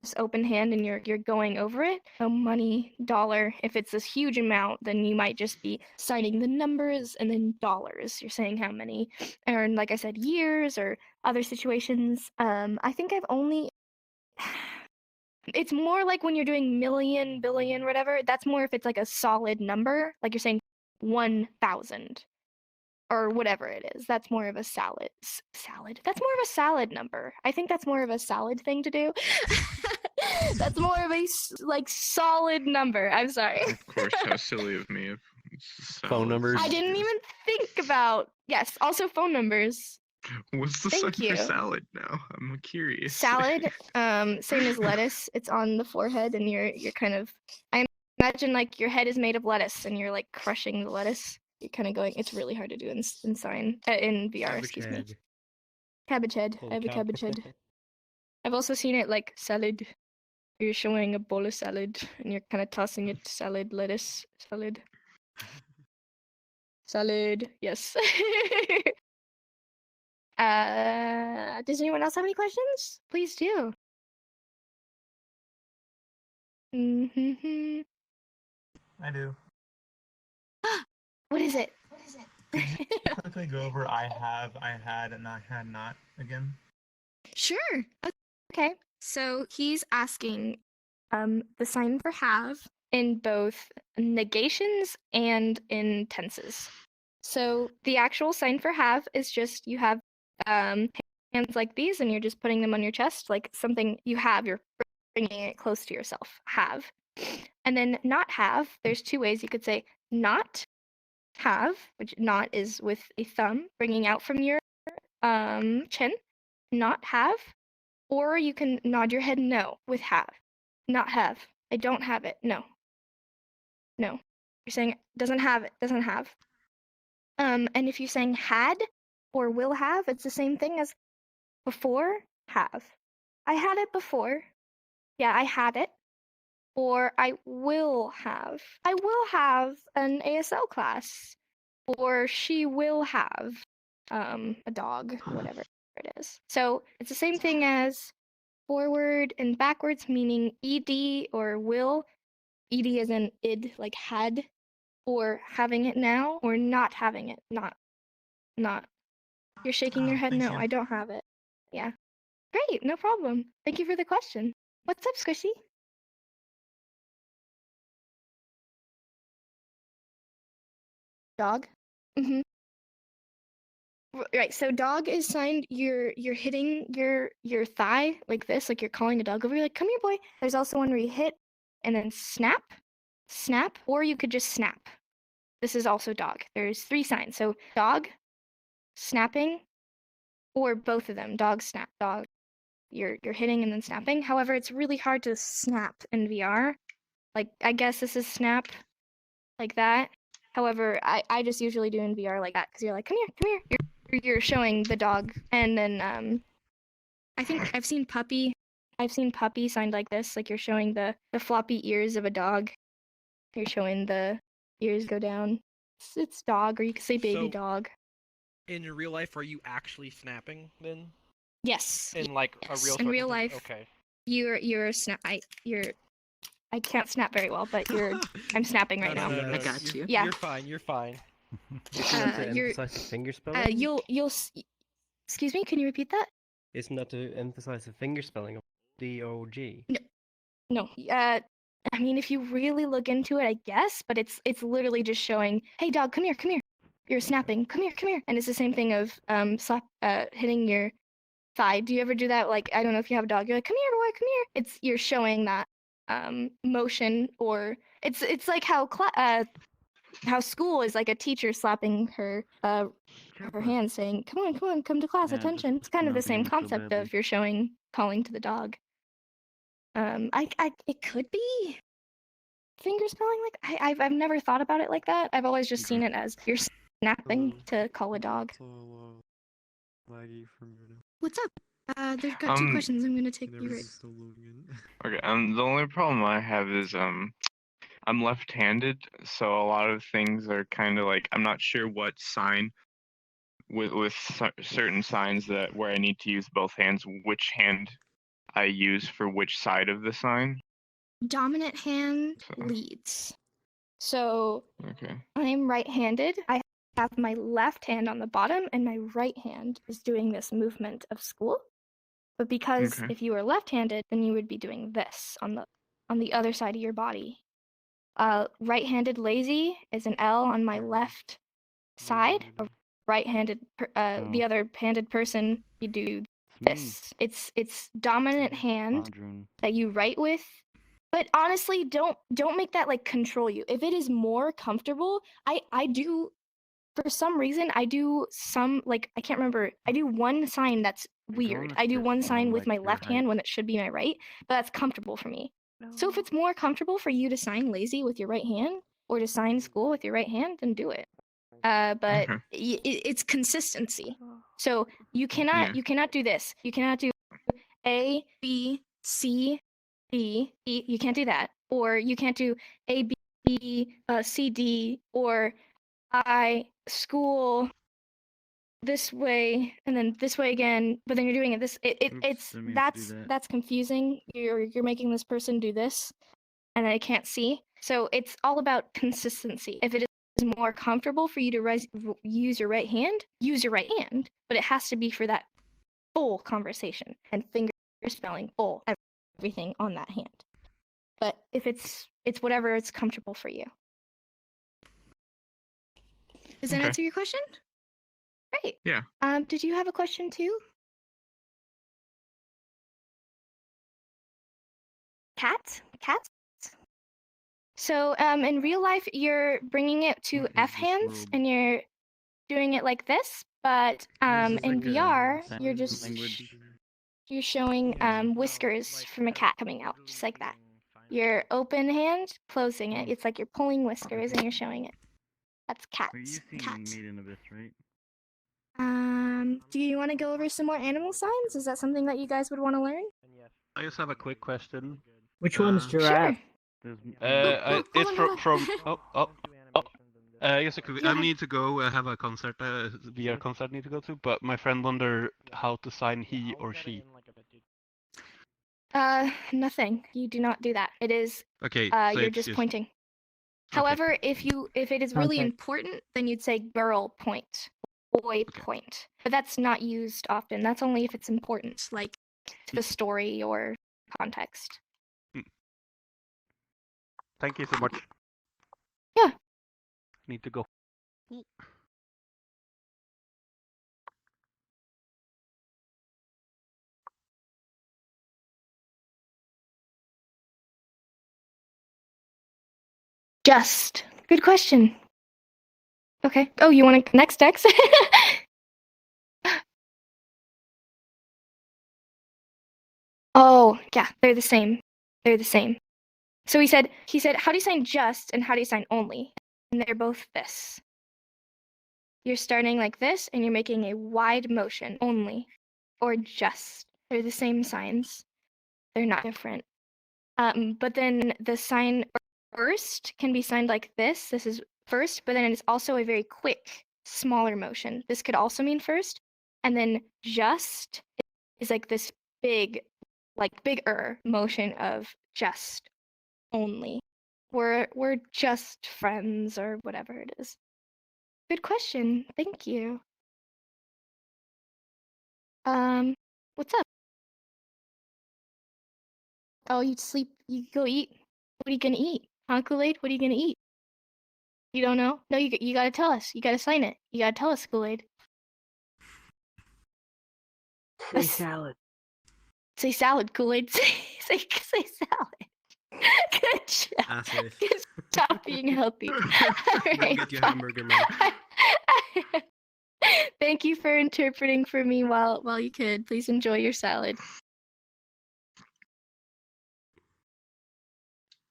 this open hand and you're going over it. So money, dollar. If it's this huge amount, then you might just be signing the numbers and then dollars. You're saying how many. And like I said, years or other situations. I think I've only... It's more like when you're doing million, billion, whatever. That's more if it's like a solid number. Like you're saying 1,000 or whatever it is. That's more of a salad. That's more of a salad number. I think that's more of a salad thing to do. That's more of a like solid number. I'm sorry. Of course, how silly of me. Phone numbers. I didn't even think about. Yes, also phone numbers. What's the Thank sign you. for salad now? I'm curious. Salad, same as lettuce. It's on the forehead, and you're kind of. I imagine like your head is made of lettuce, and you're like crushing the lettuce. You're kind of going. It's really hard to do in sign in VR. Cabbage Excuse head. me. Cabbage head. I have a cabbage head. I've also seen it like salad. You're showing a bowl of salad, and you're kind of tossing it. Salad, lettuce, salad. Salad. Yes. Does anyone else have any questions? Please do. Mm-hmm. I do. What is it? Quickly go over I have, I had, and I had not again. Sure. Okay. So he's asking the sign for have in both negations and in tenses. So the actual sign for have is just you have hands like these and you're just putting them on your chest, like something you have, you're bringing it close to yourself. Have. And then not have, there's two ways you could say not have, which not is with a thumb bringing out from your chin, not have, or you can nod your head no with have. Not have. I don't have it. No. No. You're saying doesn't have it. Doesn't have. And if you're saying had or will have, it's the same thing as before have. I had it before. Yeah, I had it. Or I will have. I will have an ASL class. Or she will have a dog, whatever it is. So it's the same thing as forward and backwards, meaning ed or will. Ed as in id, like had, or having it now, or not having it. Not. You're shaking your head. No, I don't have it. Yeah. Great, no problem. Thank you for the question. What's up, Squishy? Dog? Mm-hmm. Right, so dog is signed, you're hitting your thigh like this, like you're calling a dog over, you're like, come here, boy. There's also one where you hit and then snap, or you could just snap. This is also dog. There's three signs. So dog, snapping, or both of them, dog, snap, dog. You're hitting and then snapping. However, it's really hard to snap in VR. Like, I guess this is snap, like that. However, I just usually do in VR like that because you're like, come here. You're showing the dog, and then I think I've seen puppy signed like this, like you're showing the floppy ears of a dog. You're showing the ears go down. It's dog, or you could say baby So- dog. In real life, are you actually snapping then? Yes. In like yes. a real in real circumstance? life. Okay. You're snap. I can't snap very well, but I'm snapping right now. I got you. Yeah. You're fine. You're fine. Isn't that to you're- emphasize the finger spelling? You'll. Excuse me. Can you repeat that? Isn't that to emphasize the finger spelling of DOG? No. I mean, if you really look into it, I guess, but it's literally just showing, hey dog, come here. You're snapping, come here. And it's the same thing of hitting your thigh. Do you ever do that? Like, I don't know if you have a dog, you're like, come here, boy, come here. You're showing that motion, or it's like how school is like a teacher slapping her hand saying, come on, come to class, attention. It's kind of the same concept of you're showing, calling to the dog. It could be finger spelling. Like I've never thought about it like that. I've always just seen it as you're snapping to call a dog. What's up? They've got 2 questions. I'm gonna take you right. Okay, the only problem I have is I'm left-handed, so a lot of things are kind of like I'm not sure what sign with certain signs that where I need to use both hands, which hand I use for which side of the sign. Dominant hand leads. So Okay. I'm right-handed. I have my left hand on the bottom, and my right hand is doing this movement of school. But because Okay. if you were left-handed, then you would be doing this on the other side of your body. Right-handed lazy is an L on my left side. A right-handed, the other-handed person, you do this. It's dominant hand that you write with. But honestly, don't make that like control you. If it is more comfortable, I do, for some reason, I do some, like, I can't remember. I do one sign that's weird. I do one sign with my left hand when it should be my right, but that's comfortable for me. So if it's more comfortable for you to sign lazy with your right hand or to sign school with your right hand, then do it. But it's consistency. So you cannot do this. You cannot do A, B, C, D, E. You can't do that. Or you can't do A, B, C, D, or I, school, this way, and then this way again, but then you're doing it this. That's confusing. You're making this person do this, and I can't see. So it's all about consistency. If it is more comfortable for you to use your right hand, use your right hand, but it has to be for that full conversation and finger spelling full everything on that hand. But if it's whatever it's comfortable for you. Does that Okay. answer your question? Great. Yeah. Did you have a question too? Cats? So, in real life, you're bringing it to F hands, and you're doing it like this. But in VR, you're showing whiskers from a cat coming out, just like that. Your open hand, closing it. It's like you're pulling whiskers and you're showing it. That's cats. Are you seeing Cat. Made in Abyss, right? Do you want to go over some more animal signs? Is that something that you guys would want to learn? I just have a quick question. Which one's giraffe? It's from. Yes, I need to go. I have a concert, VR concert, I need to go to. But my friend wondered how to sign he or she. Nothing. You do not do that. It is. Okay. So You're it's just pointing. However, if it is really Okay. important, then you'd say girl point, boy point. But that's not used often. That's only if it's important, like to the story or context. Thank you so much. Yeah. Need to go. Just. Good question. Okay. Oh, you want to next X? Oh, yeah, they're the same. They're the same. So he said, how do you sign just and how do you sign only? And they're both this. You're starting like this and you're making a wide motion, only, or just. They're the same signs. They're not different. But then the sign first can be signed like this. This is first, but then it's also a very quick, smaller motion. This could also mean first. And then just is like this big, like bigger motion of just, only. We're just friends or whatever it is. Good question. Thank you. What's up? Oh, you sleep, you go eat. What are you gonna eat? Huh, Kool-Aid? What are you gonna eat? You don't know? No, you gotta tell us. You gotta sign it. You gotta tell us, Kool-Aid. Say salad. Say salad, Kool-Aid. Say salad. Good job. Asshole. Good job being healthy. Go Alright, get your bye. hamburger, man. Thank you for interpreting for me while you could. Please enjoy your salad.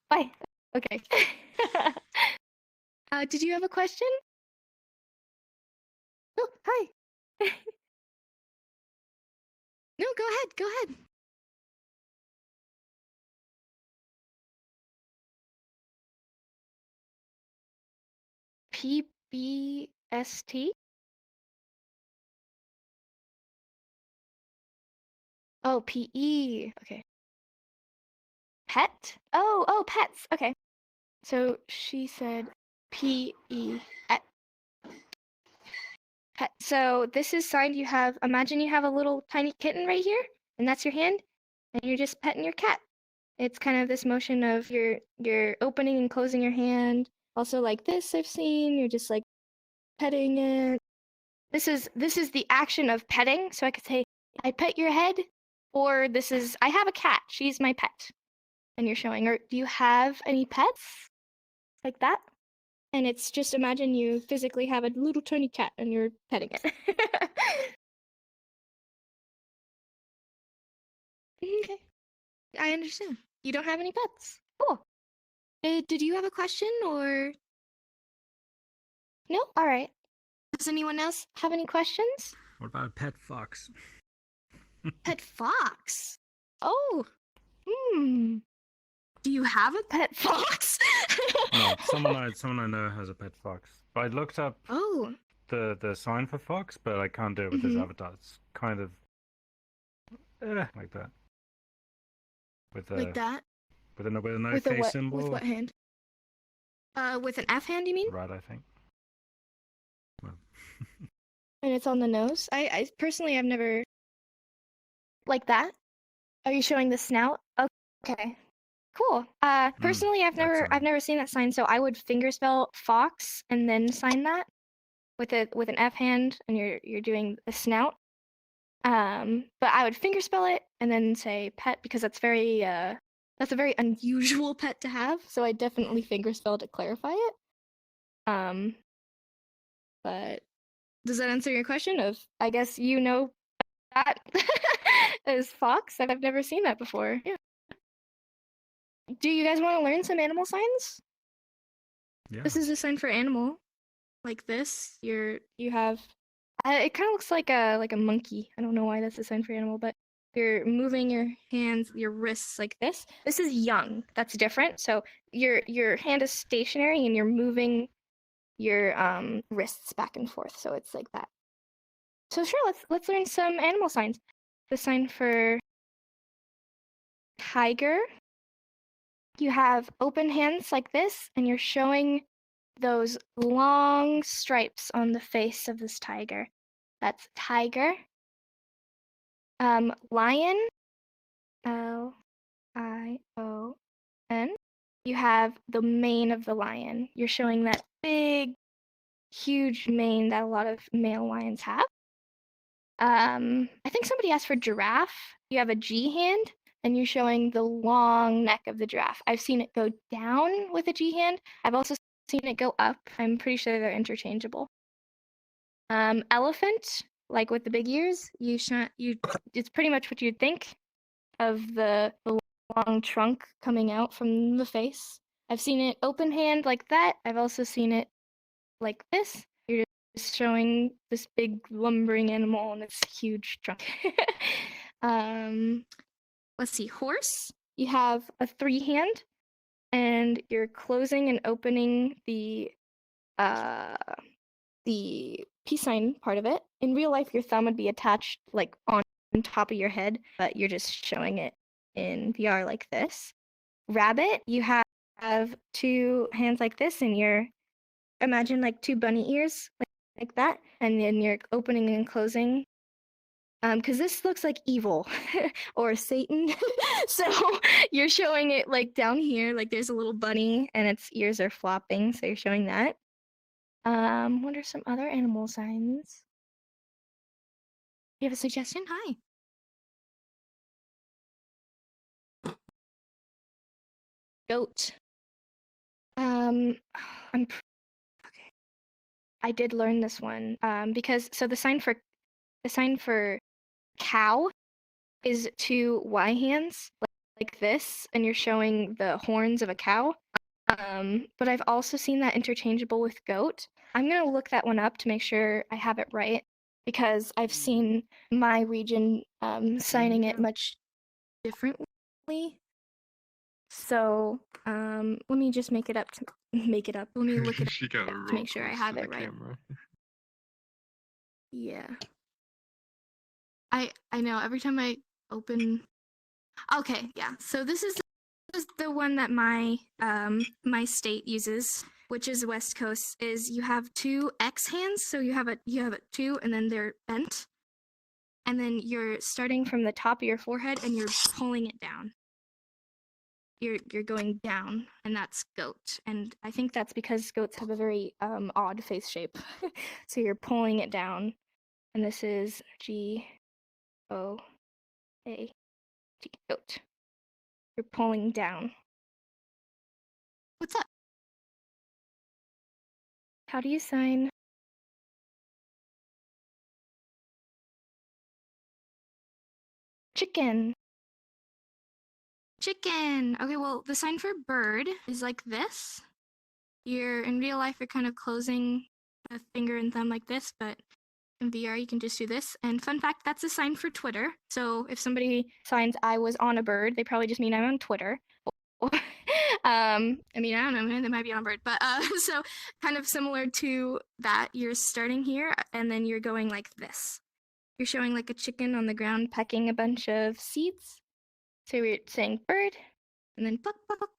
Bye. Okay. Did you have a question? Oh, hi. No, go ahead. Go ahead. PBST? Oh, PE. Okay. Pet? Oh, pets. Okay. So she said PE. Pet. So this is signed. Imagine you have a little tiny kitten right here, and that's your hand, and you're just petting your cat. It's kind of this motion of you're opening and closing your hand. Also like this I've seen, you're just like petting it. This is the action of petting, so I could say, I pet your head, or this is, I have a cat, she's my pet. And you're showing, or do you have any pets? Like that? And it's just imagine you physically have a little tiny cat and you're petting it. Okay. I understand. You don't have any pets. Cool. Did you have a question or? No? Alright. Does anyone else have any questions? What about a pet fox? Pet fox? Oh. Do you have a pet fox? No, someone I know has a pet fox. But I looked up Oh. the sign for fox, but I can't do it with this avatar. It's kind of like that. With Like that? with a no With a face what? symbol. With what hand? With an F hand, you mean? Right, I think. Well. And it's on the nose. I personally have never. Like that? Are you showing the snout? Okay. Cool. Personally, I've never seen that sign, so I would fingerspell fox and then sign that with an F hand, and you're doing the snout. But I would fingerspell it and then say pet because that's a very unusual pet to have. So I definitely fingerspell to clarify it. But does that answer your question? Of I guess you know that as fox. I've never seen that before. Yeah. Do you guys want to learn some animal signs? Yeah. This is a sign for animal. Like this. You have it kind of looks like a monkey. I don't know why that's a sign for animal, but you're moving your hands, your wrists like this. This is young. That's different. So your hand is stationary and you're moving your wrists back and forth. So it's like that. So sure, let's learn some animal signs. The sign for tiger. You have open hands like this, and you're showing those long stripes on the face of this tiger. That's tiger. Lion. Lion. You have the mane of the lion. You're showing that big, huge mane that a lot of male lions have. I think somebody asked for giraffe. You have a G hand, and you're showing the long neck of the giraffe. I've seen it go down with a G hand. I've also seen it go up. I'm pretty sure they're interchangeable. Elephant, like with the big ears, it's pretty much what you'd think. of the long trunk coming out from the face. I've seen it open hand like that. I've also seen it like this. You're just showing this big lumbering animal and its huge trunk. Let's see, horse. You have a 3 hand, and you're closing and opening the peace sign part of it. In real life, your thumb would be attached like on top of your head, but you're just showing it in VR like this. Rabbit, you have 2 hands like this, and you're imagine like 2 bunny ears like that, and then you're opening and closing. Because this looks like evil or Satan, so you're showing it like down here, like there's a little bunny and its ears are flopping, so you're showing that. What are some other animal signs? You have a suggestion? Hi. Goat. Okay. I did learn this one. Because so the sign for cow is 2 Y hands like this, and you're showing the horns of a cow. But I've also seen that interchangeable with goat. I'm gonna look that one up to make sure I have it right, because I've seen my region signing it much differently. So let me just make it up. Let me look it She got up to make sure I have it right. Camera. Yeah. I know every time I open. Okay, yeah. So this is the one that my my state uses, which is West Coast. Is you have 2 X hands, so you have a 2, and then they're bent, and then you're starting from the top of your forehead and you're pulling it down. You're going down, and that's goat. And I think that's because goats have a very odd face shape. So you're pulling it down, and this is GOAT, goat. You're pulling down. What's up? How do you sign? Chicken. Chicken. Okay, well, the sign for bird is like this. You're in real life, you're kind of closing a finger and thumb like this, but in VR, you can just do this. And fun fact, that's a sign for Twitter. So if somebody signs I was on a bird, they probably just mean I'm on Twitter. I mean, I don't know, they might be on a bird, but so kind of similar to that, you're starting here and then you're going like this. You're showing like a chicken on the ground pecking a bunch of seeds. So we're saying bird and then pluck, pluck, pluck.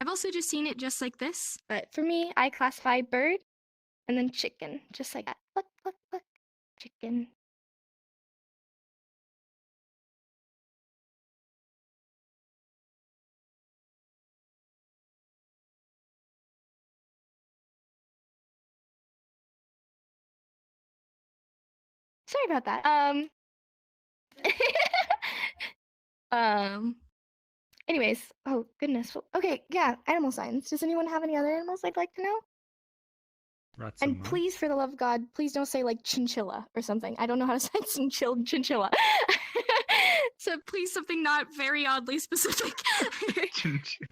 I've also just seen it just like this, but for me, I classify bird and then chicken, just like that. Pluck, pluck, pluck, chicken. Sorry about that. Anyways, oh goodness. Okay, yeah, animal signs. Does anyone have any other animals they'd like to know? Rats And and please, for the love of God, please don't say like chinchilla or something. I don't know how to say chinchilla. So please, something not very oddly specific. Chinchilla.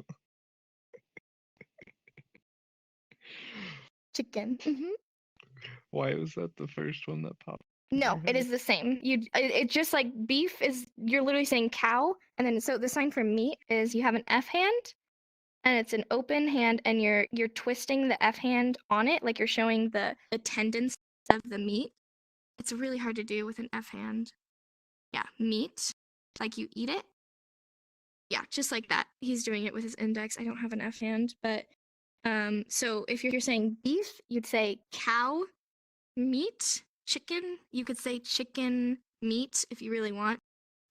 Chicken. Why was that the first one that popped? No, it is the same. It's just like beef is, you're literally saying cow, and then so the sign for meat is you have an F hand, and it's an open hand, and you're twisting the F hand on it, like you're showing the tendons of the meat. It's really hard to do with an F hand. Yeah, meat, like you eat it. Yeah, just like that. He's doing it with his index. I don't have an F hand, but so if you're saying beef, you'd say cow meat. Chicken, you could say chicken meat if you really want.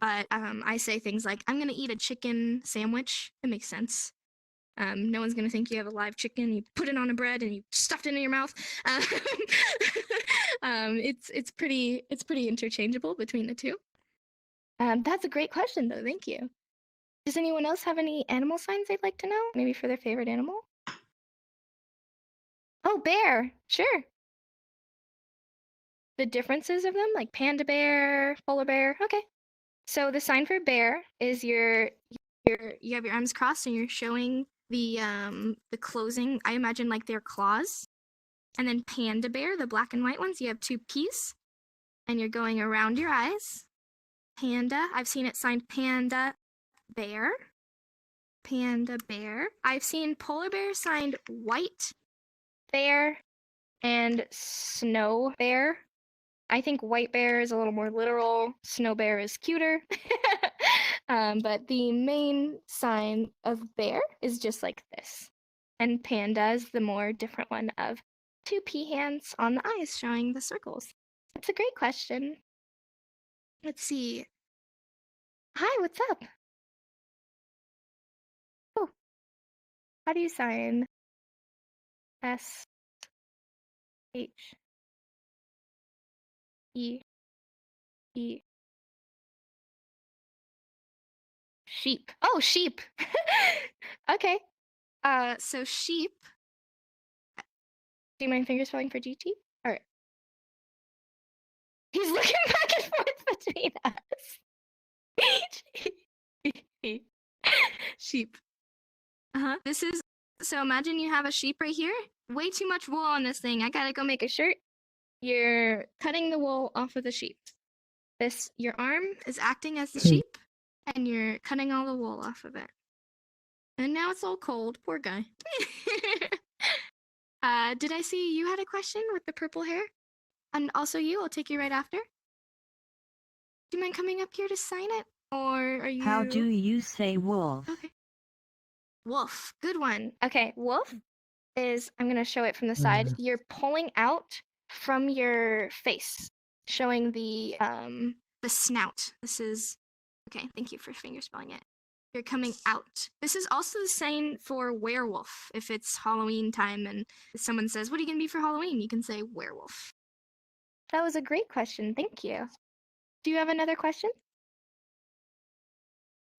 But I say things like, I'm going to eat a chicken sandwich. It makes sense. No one's going to think you have a live chicken. You put it on a bread and you stuffed it in your mouth. It's pretty interchangeable between the two. That's a great question, though. Thank you. Does anyone else have any animal signs they'd like to know? Maybe for their favorite animal? Oh, bear. Sure. The differences of them, like panda bear, polar bear. Okay. So the sign for bear is you have your arms crossed and you're showing the closing. I imagine like their claws. And then panda bear, the black and white ones, you have 2 P's and you're going around your eyes. Panda, I've seen it signed panda bear. Panda bear. I've seen polar bear signed white bear and snow bear. I think white bear is a little more literal. Snow bear is cuter. But the main sign of bear is just like this. And panda is the more different one of 2 P hands on the eyes showing the circles. That's a great question. Let's see. Hi, what's up? Oh, how do you sign S H E E? Sheep. Oh, sheep. Okay. So sheep. Do you mind finger spelling for GT? All right. He's looking back and forth between us. Sheep. This is, so imagine you have a sheep right here. Way too much wool on this thing. I gotta go make a shirt. You're cutting the wool off of the sheep. Your arm is acting as the sheep, and you're cutting all the wool off of it. And now it's all cold. Poor guy. Did I see you had a question with the purple hair? And also you, I'll take you right after. Do you mind coming up here to sign it? Or are you... How do you say wolf? Okay. Wolf. Good one. Okay, wolf is, I'm going to show it from the side. You're pulling out from your face, showing the snout. This is, okay, thank you for finger spelling it. You're coming out. This is also the same for werewolf. If it's Halloween time and someone says, what are you going to be for Halloween? You can say werewolf. That was a great question. Thank you. Do you have another question?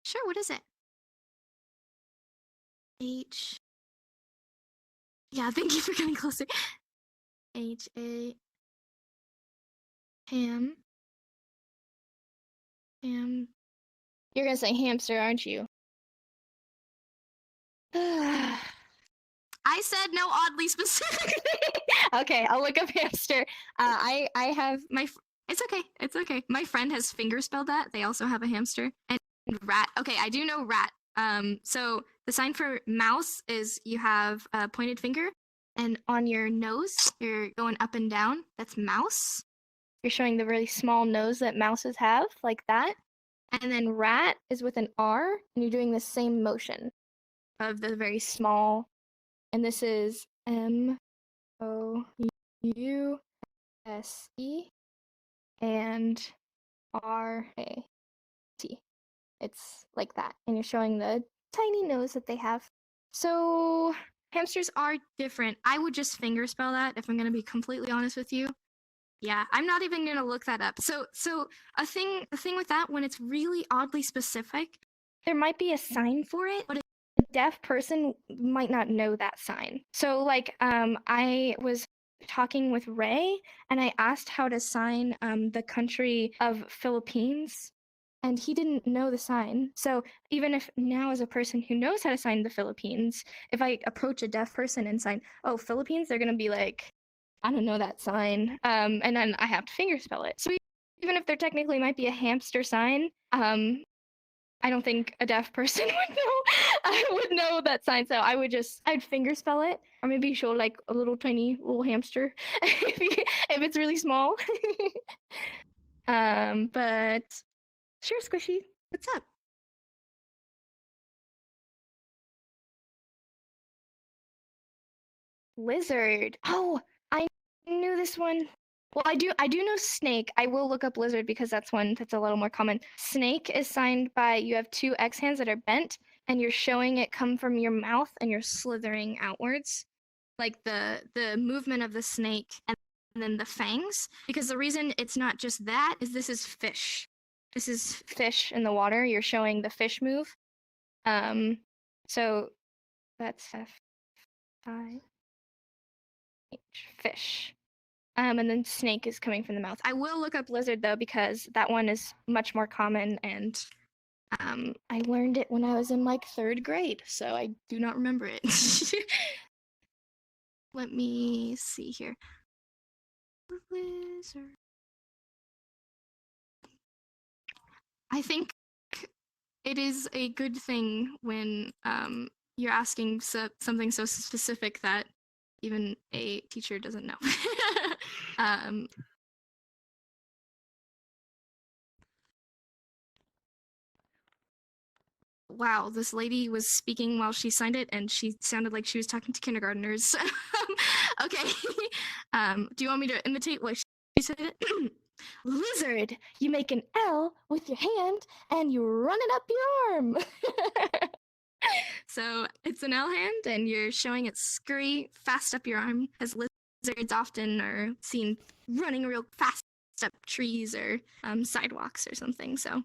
Sure, what is it? H. Yeah, thank you for getting closer. H-A. Ham. Ham. You're going to say hamster, aren't you? I said no oddly specific. Okay, I'll look up hamster. I have my. It's okay. It's okay. My friend has finger spelled that. They also have a hamster and rat. Okay, I do know rat. So the sign for mouse is you have a pointed finger, and on your nose you're going up and down. That's mouse. You're showing the really small nose that mouses have, like that. And then rat is with an R, and you're doing the same motion of the very small. And this is M-O-U-S-E and R-A-T. It's like that. And you're showing the tiny nose that they have. So hamsters are different. I would just finger spell that if I'm going to be completely honest with you. Yeah, I'm not even going to look that up. So a thing with that, when it's really oddly specific, there might be a sign for it, but a deaf person might not know that sign. So like I was talking with Ray and I asked how to sign the country of Philippines, and he didn't know the sign. So even if now as a person who knows how to sign the Philippines, if I approach a deaf person and sign, oh, Philippines, they're going to be like, I don't know that sign. And then I have to finger spell it. So even if there technically might be a hamster sign, I don't think a deaf person would know that sign. So I'd finger spell it, or maybe show like a little tiny little hamster if it's really small. But sure, Squishy, what's up? Lizard. Oh, I knew this one. Well, I do know snake. I will look up lizard because that's one that's a little more common. Snake is signed by, you have 2 X hands that are bent and you're showing it come from your mouth and you're slithering outwards. Like the movement of the snake and then the fangs. Because the reason it's not just that is this is fish. This is fish in the water. You're showing the fish move. So that's F-I-H, fish. And then snake is coming from the mouth. I will look up lizard though because that one is much more common, and I learned it when I was in like 3rd grade, so I do not remember it. Let me see here. Lizard. I think it is a good thing when you're asking something so specific that even a teacher doesn't know. Wow, this lady was speaking while she signed it, and she sounded like she was talking to kindergartners. Okay. Do you want me to imitate what she said it? Lizard, you make an L with your hand and you run it up your arm. So it's an L hand, and you're showing it scurry fast up your arm, as lizards often are seen running real fast up trees or sidewalks or something. So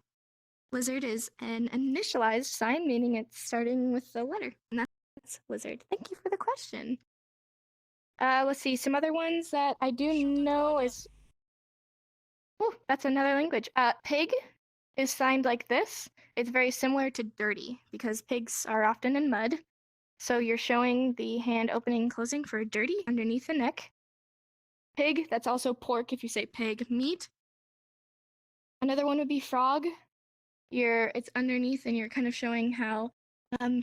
lizard is an initialized sign, meaning it's starting with the letter, and that's lizard. Thank you for the question. Let's see, some other ones that I do know is, oh, that's another language. Pig is signed like this. It's very similar to dirty because pigs are often in mud. So you're showing the hand opening and closing for dirty underneath the neck. Pig, that's also pork if you say pig. Meat. Another one would be frog. It's underneath, and you're kind of showing how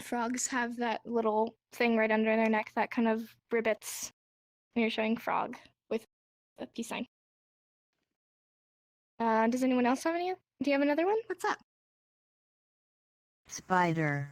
frogs have that little thing right under their neck that kind of ribbits. And you're showing frog with a peace sign. Does anyone else have any? Do you have another one? What's up? Spider.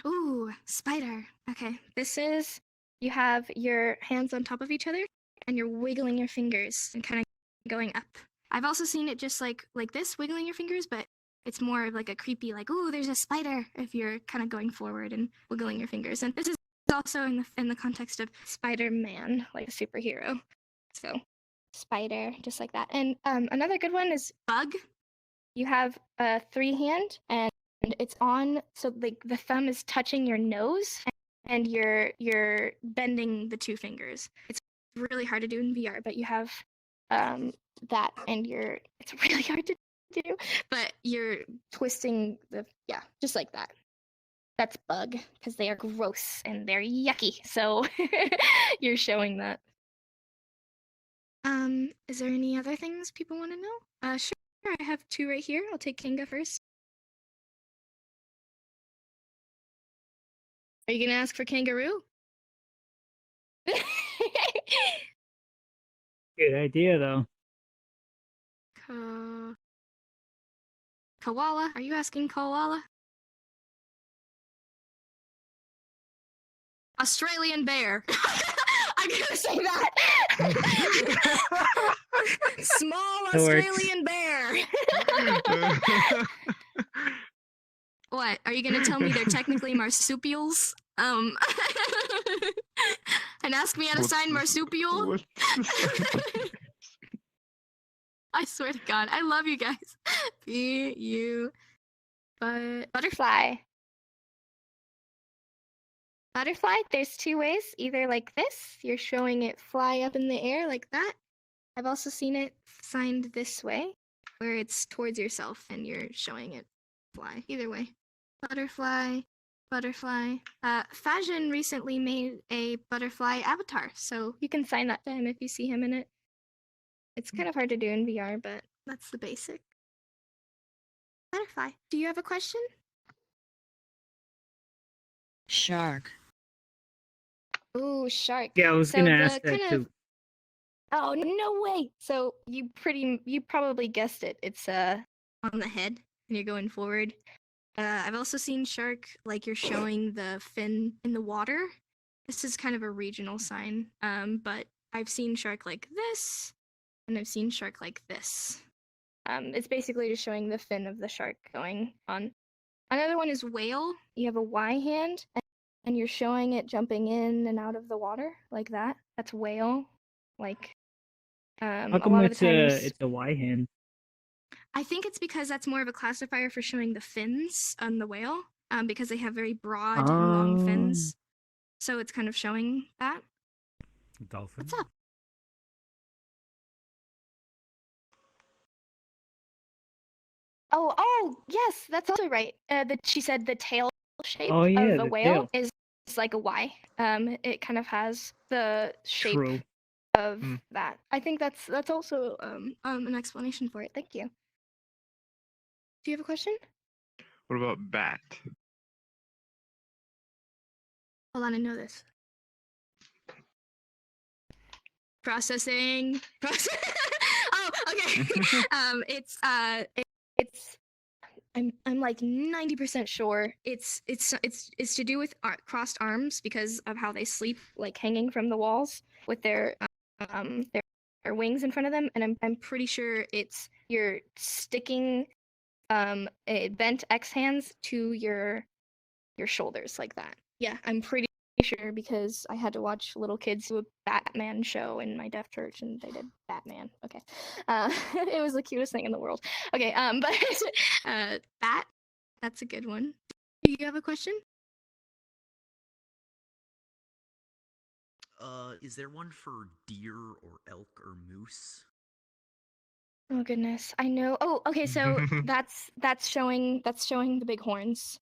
Ooh, spider. Okay, this is, you have your hands on top of each other and you're wiggling your fingers and kind of going up. I've also seen it just like this, wiggling your fingers, but it's more of like a creepy, like, ooh, there's a spider, if you're kind of going forward and wiggling your fingers. And this is also in the context of Spider-Man, like a superhero. So spider, just like that. And another good one is bug. You have a 3-hand, and it's on, so like the thumb is touching your nose, and you're bending the 2 fingers. It's really hard to do in VR, but you have that, and it's really hard to do, but you're twisting just like that. That's bug, because they are gross and they're yucky. So you're showing that. Is there any other things people want to know? Sure, I have 2 right here. I'll take Kinga first. Are you gonna ask for kangaroo? Good idea, though. Koala? Are you asking koala? Australian bear. I'm gonna say that. Small That works. Australian bear. What? Are you gonna tell me they're technically marsupials? And ask me how to sign marsupial? I swear to God, I love you guys. Butterfly. Butterfly, there's 2 ways. Either like this, you're showing it fly up in the air like that. I've also seen it signed this way, where it's towards yourself and you're showing it fly. Either way. Butterfly, butterfly. Fajan recently made a butterfly avatar, so you can sign that to him if you see him in it. It's kind of hard to do in VR, but that's the basic. Butterfly. Do you have a question? Shark. Ooh, shark. Yeah, I was gonna ask that too. Oh, no way! So you probably guessed it. It's on the head, and you're going forward. I've also seen shark, like you're showing the fin in the water. This is kind of a regional sign, but I've seen shark like this, and I've seen shark like this. It's basically just showing the fin of the shark going on. Another one is whale. You have a Y hand, and you're showing it jumping in and out of the water like that. That's whale. Like, How come it's a Y hand? I think it's because that's more of a classifier for showing the fins on the whale, because they have very broad and long fins. So it's kind of showing that. Dolphin. What's up? Oh, yes, that's also right. That she said the tail shape Oh, yeah, of a the whale tail. is like a Y. It kind of has the shape True. of that. I think that's also an explanation for it. Thank you. Do you have a question? What about bat? Hold on, I know this. Processing. Oh, okay. It's I'm like 90% sure it's to do with crossed arms because of how they sleep, like hanging from the walls with their wings in front of them, and I'm pretty sure it's you're sticking bent X hands to your shoulders like that. Yeah, I'm pretty sure because I had to watch little kids do a Batman show in my deaf church, and they did Batman. Okay, it was the cutest thing in the world. Okay, but bat, that's a good one. Do you have a question? Is there one for deer or elk or moose? Oh goodness, I know. Oh, okay, so that's showing the big horns.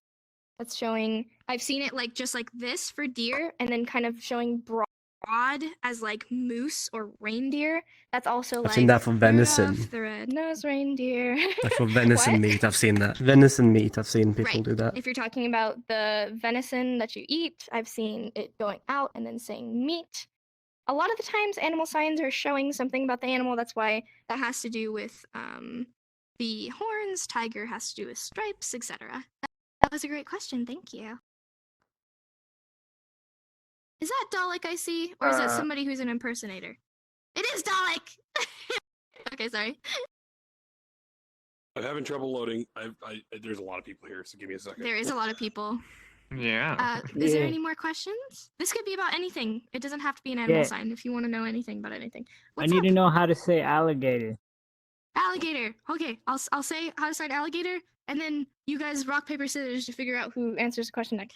That's showing. I've seen it like just like this for deer, and then kind of showing broad as like moose or reindeer. That's also I've like seen that for venison. Rudolph the red-nosed reindeer. Like for venison What? meat, I've seen that. Venison meat, I've seen people Right. do that. If you're talking about the venison that you eat, I've seen it going out and then saying meat. A lot of the times, animal signs are showing something about the animal. That's why that has to do with the horns. Tiger has to do with stripes, etc. That was a great question. Thank you. Is that Dalek I see, or is that somebody who's an impersonator? It is Dalek. Okay, sorry. I'm having trouble loading. There's a lot of people here, so give me a second. There is a lot of people. Yeah. Is there any more questions? This could be about anything. It doesn't have to be an animal sign if you want to know anything about anything. What's I need up? to know how to say alligator. Alligator. Okay, I'll say how to sign alligator, and then you guys rock paper scissors to figure out who answers the question next.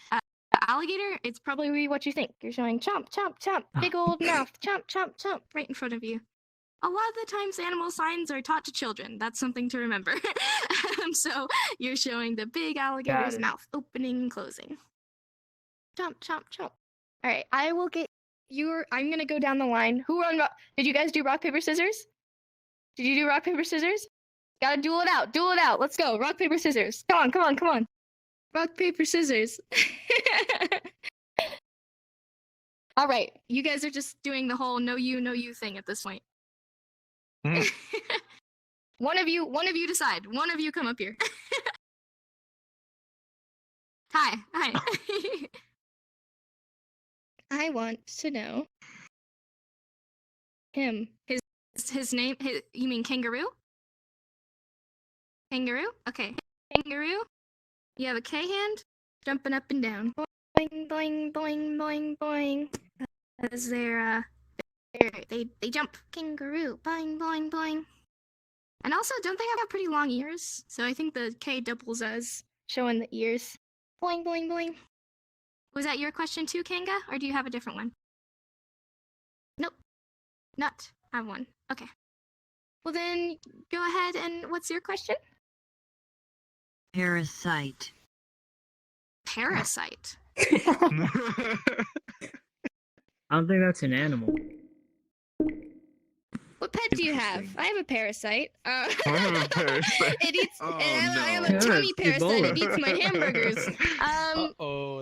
Alligator. It's probably what you think. You're showing chomp, chomp, chomp, big old mouth, chomp, chomp, chomp, right in front of you. A lot of the times, animal signs are taught to children. That's something to remember. So you're showing the big alligator's it. mouth opening and closing. Chomp, chomp, chomp. All right, I will get your. I'm gonna go down the line. Who on? Did you guys do rock paper scissors? Did you do rock paper scissors? Gotta duel it out. Duel it out. Let's go. Rock paper scissors. Come on, come on, come on. Rock paper scissors. All right, you guys are just doing the whole no you thing at this point. One of you decide. One of you come up here. Hi. I want to know him. His name. You mean kangaroo? Kangaroo? Okay. Kangaroo. You have a K hand, jumping up and down. Boing, boing, boing, boing, boing. As they jump. Kangaroo. Boing, boing, boing. And also, don't they have pretty long ears? So I think the K doubles as showing the ears. Boing, boing, boing. Was that your question too, Kanga? Or do you have a different one? Nope. Not. I have one. Okay. Well then, go ahead and what's your question? Parasite. Parasite. I don't think that's an animal. What pet do you have? I have a parasite. I have a parasite. It eats. Oh, I have no. a tummy Yeah, it's parasite. It Ebola. eats my hamburgers.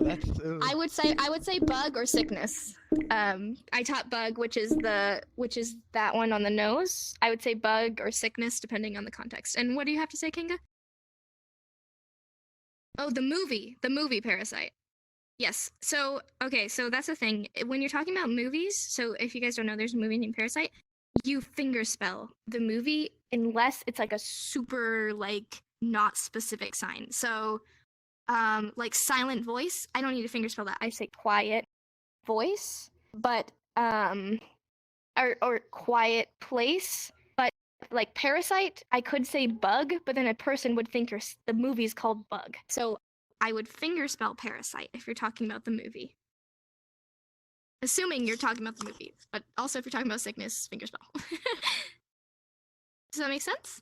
That's. I would say bug or sickness. I taught bug, which is that one on the nose. I would say bug or sickness depending on the context. And what do you have to say, Kinga? Oh, the movie Parasite. Yes. So okay, so that's the thing. When you're talking about movies, so if you guys don't know, there's a movie named Parasite. You fingerspell the movie unless it's like a super like not specific sign. So like silent voice, I don't need to fingerspell that. I say quiet voice, but or quiet place. But like parasite, I could say bug, but then a person would think the movie's called Bug. So I would fingerspell parasite if you're talking about the movie. Assuming you're talking about the movie, but also if you're talking about sickness, fingerspell. Does that make sense?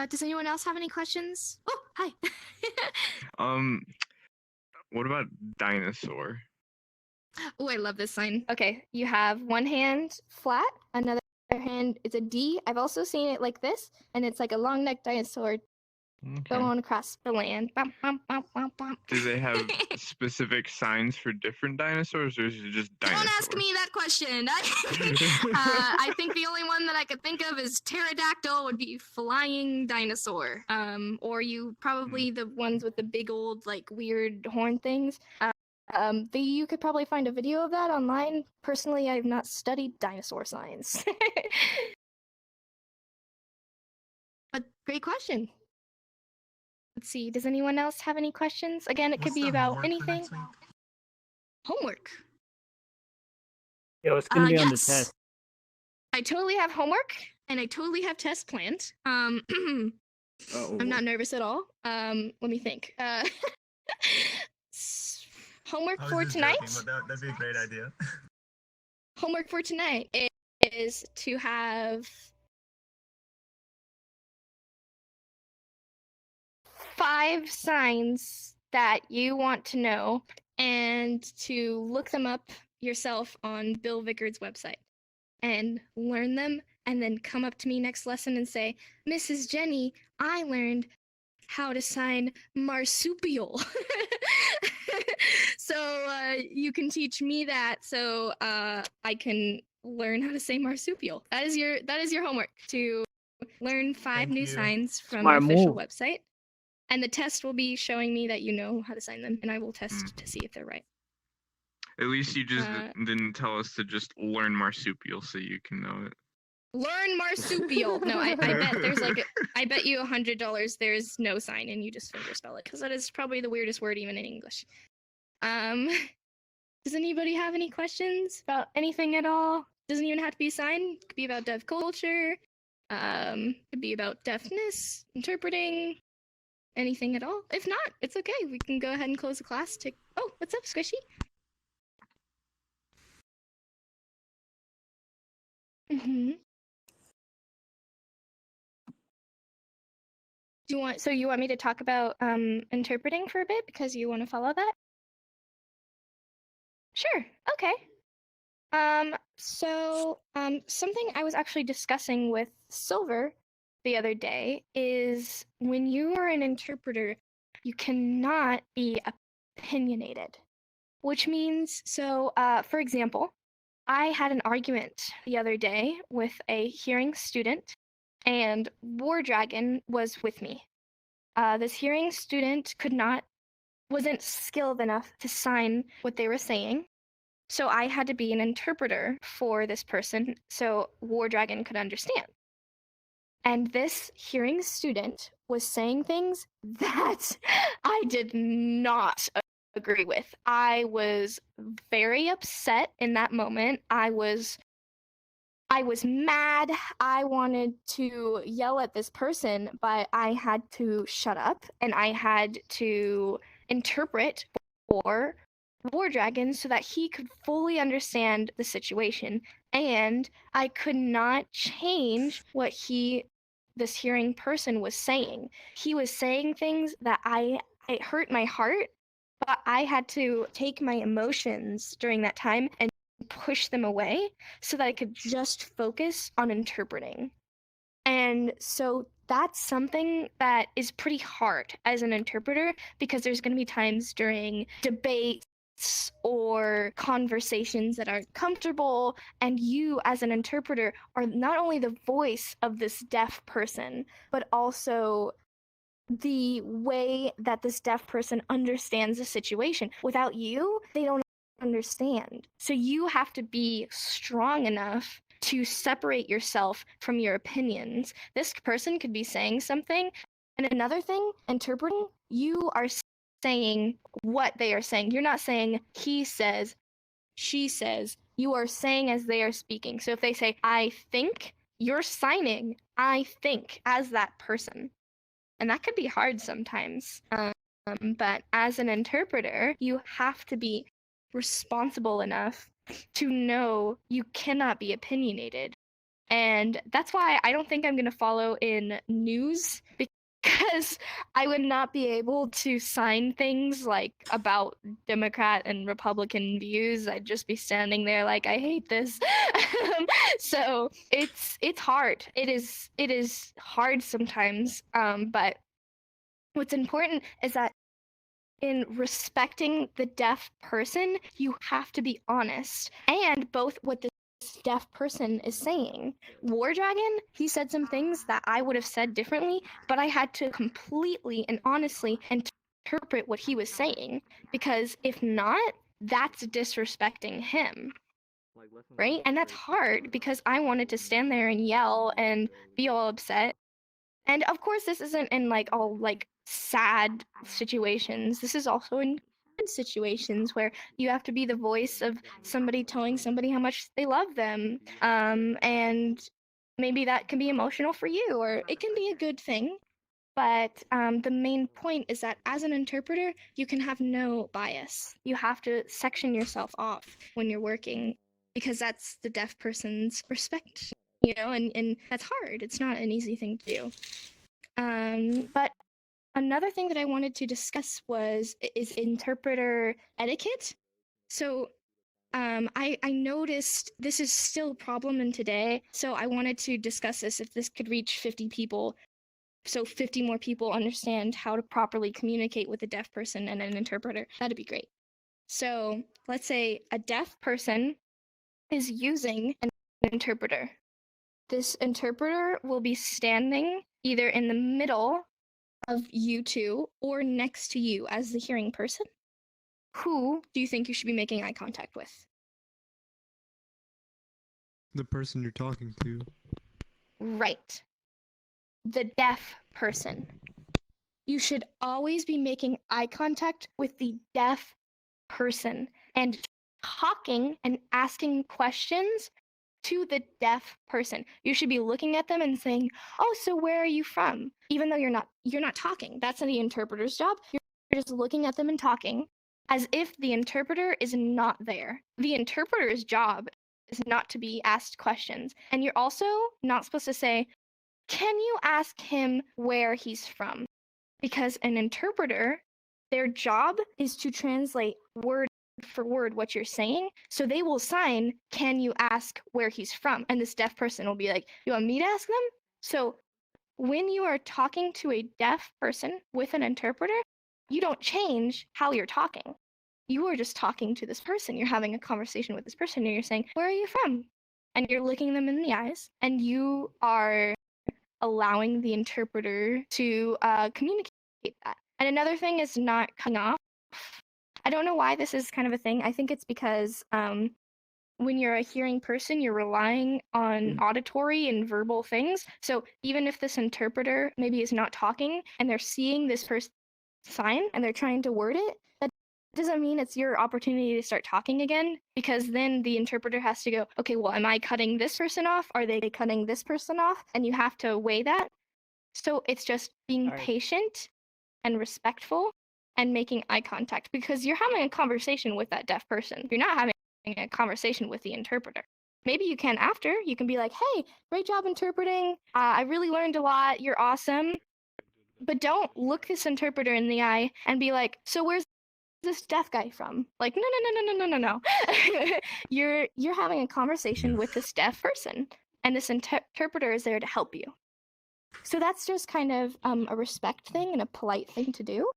Does anyone else have any questions? Oh, hi. What about dinosaur? Oh, I love this sign. Okay, you have one hand flat, another hand is a D. I've also seen it like this, and it's like a long neck dinosaur going across the land. Bum, bum, bum, bum, bum. Do they have specific signs for different dinosaurs, or is it just dinosaur? Don't ask me that question. I think the only one that I could think of is pterodactyl would be flying dinosaur. Or you probably the ones with the big old like weird horn things. You could probably find a video of that online. Personally, I've not studied dinosaur science. But great question. Let's see. Does anyone else have any questions? Again, it could be about anything. Homework. Yo, it's gonna be on the Yes. test. I totally have homework and I totally have tests planned. I'm not nervous at all. Let me think. Homework for tonight. Joking, but that'd be a great idea. Homework for tonight is to have 5 signs that you want to know and to look them up yourself on Bill Vickers' website and learn them and then come up to me next lesson and say, Mrs. Jenny, I learned how to sign marsupial. So you can teach me that so I can learn how to say marsupial. That is your homework, to learn 5 new signs from the official website. And the test will be showing me that you know how to sign them, and I will test to see if they're right. At least you just didn't tell us to just learn marsupial so you can know it. Learn marsupial. No, I bet there's I bet you $100 there's no sign and you just fingerspell it, because that is probably the weirdest word even in English. Does anybody have any questions about anything at all? Doesn't even have to be a sign. It could be about deaf culture. Could be about deafness, interpreting, anything at all. If not, it's okay. We can go ahead and close the class. Oh, what's up, Squishy? Mm-hmm. So you want me to talk about interpreting for a bit because you want to follow that? Sure. Okay. Something I was actually discussing with Silver the other day is when you are an interpreter, you cannot be opinionated, which means, for example, I had an argument the other day with a hearing student, and War Dragon was with me. This hearing student wasn't skilled enough to sign what they were saying, so I had to be an interpreter for this person so War Dragon could understand. And this hearing student was saying things that I did not agree with. I was very upset in that moment. I was mad. I wanted to yell at this person, but I had to shut up and I had to interpret for War Dragon so that he could fully understand the situation. And I could not change what this hearing person was saying. He was saying things that it hurt my heart, but I had to take my emotions during that time and push them away so that I could just focus on interpreting. And so that's something that is pretty hard as an interpreter, because there's going to be times during debates or conversations that aren't comfortable, and you as an interpreter are not only the voice of this deaf person, but also the way that this deaf person understands the situation. Without you, they don't understand. So you have to be strong enough to separate yourself from your opinions. This person could be saying something, and another thing, interpreting, you are saying what they are saying. You're not saying he says, she says. You are saying as they are speaking. So if they say, I think, you're signing, I think, as that person. And that could be hard sometimes. But as an interpreter, you have to be responsible enough to know you cannot be opinionated. And that's why I don't think I'm going to follow in news because I would not be able to sign things like about Democrat and Republican views. I'd just be standing there like, I hate this. So it's hard. It is hard sometimes. But what's important is that in respecting the deaf person, you have to be honest. And both what this deaf person is saying. War Dragon, he said some things that I would have said differently, but I had to completely and honestly interpret what he was saying. Because if not, that's disrespecting him. Right? And that's hard because I wanted to stand there and yell and be all upset. And of course, this isn't in like all like sad situations. This is also in good situations where you have to be the voice of somebody telling somebody how much they love them. And maybe that can be emotional for you, or it can be a good thing. But the main point is that as an interpreter, you can have no bias. You have to section yourself off when you're working because that's the deaf person's respect, you know, and that's hard. It's not an easy thing to do. But another thing that I wanted to discuss is interpreter etiquette. So I noticed this is still a problem in today, so I wanted to discuss this if this could reach 50 people, so 50 more people understand how to properly communicate with a deaf person and an interpreter. That'd be great. So let's say a deaf person is using an interpreter. This interpreter will be standing either in the middle of you two or next to you as the hearing person. Who do you think you should be making eye contact with? The person you're talking to. Right. The deaf person. You should always be making eye contact with the deaf person and talking and asking questions to the deaf person. You should be looking at them and saying, "Oh, so where are you from?" Even though you're not talking. That's the interpreter's job. You're just looking at them and talking as if the interpreter is not there. The interpreter's job is not to be asked questions. And you're also not supposed to say, "Can you ask him where he's from?" Because an interpreter, their job is to translate word for word what you're saying. So they will sign, "Can you ask where he's from?" And this deaf person will be like, "You want me to ask them?" So when you are talking to a deaf person with an interpreter, you don't change how you're talking. You are just talking to this person. You're having a conversation with this person and you're saying, "Where are you from?" And you're looking them in the eyes and you are allowing the interpreter to communicate that. And another thing is not cutting off. I don't know why this is kind of a thing. I think it's because when you're a hearing person, you're relying on auditory and verbal things. So even if this interpreter maybe is not talking and they're seeing this person sign and they're trying to word it, that doesn't mean it's your opportunity to start talking again, because then the interpreter has to go, "Okay, well, am I cutting this person off? Are they cutting this person off?" And you have to weigh that. So it's just being patient and respectful and making eye contact, because you're having a conversation with that deaf person. You're not having a conversation with the interpreter. Maybe you can after. You can be like, "Hey, great job interpreting. I really learned a lot. You're awesome." But don't look this interpreter in the eye and be like, "So where's this deaf guy from?" Like, no. You're having a conversation with this deaf person, and this interpreter is there to help you. So that's just kind of a respect thing and a polite thing to do.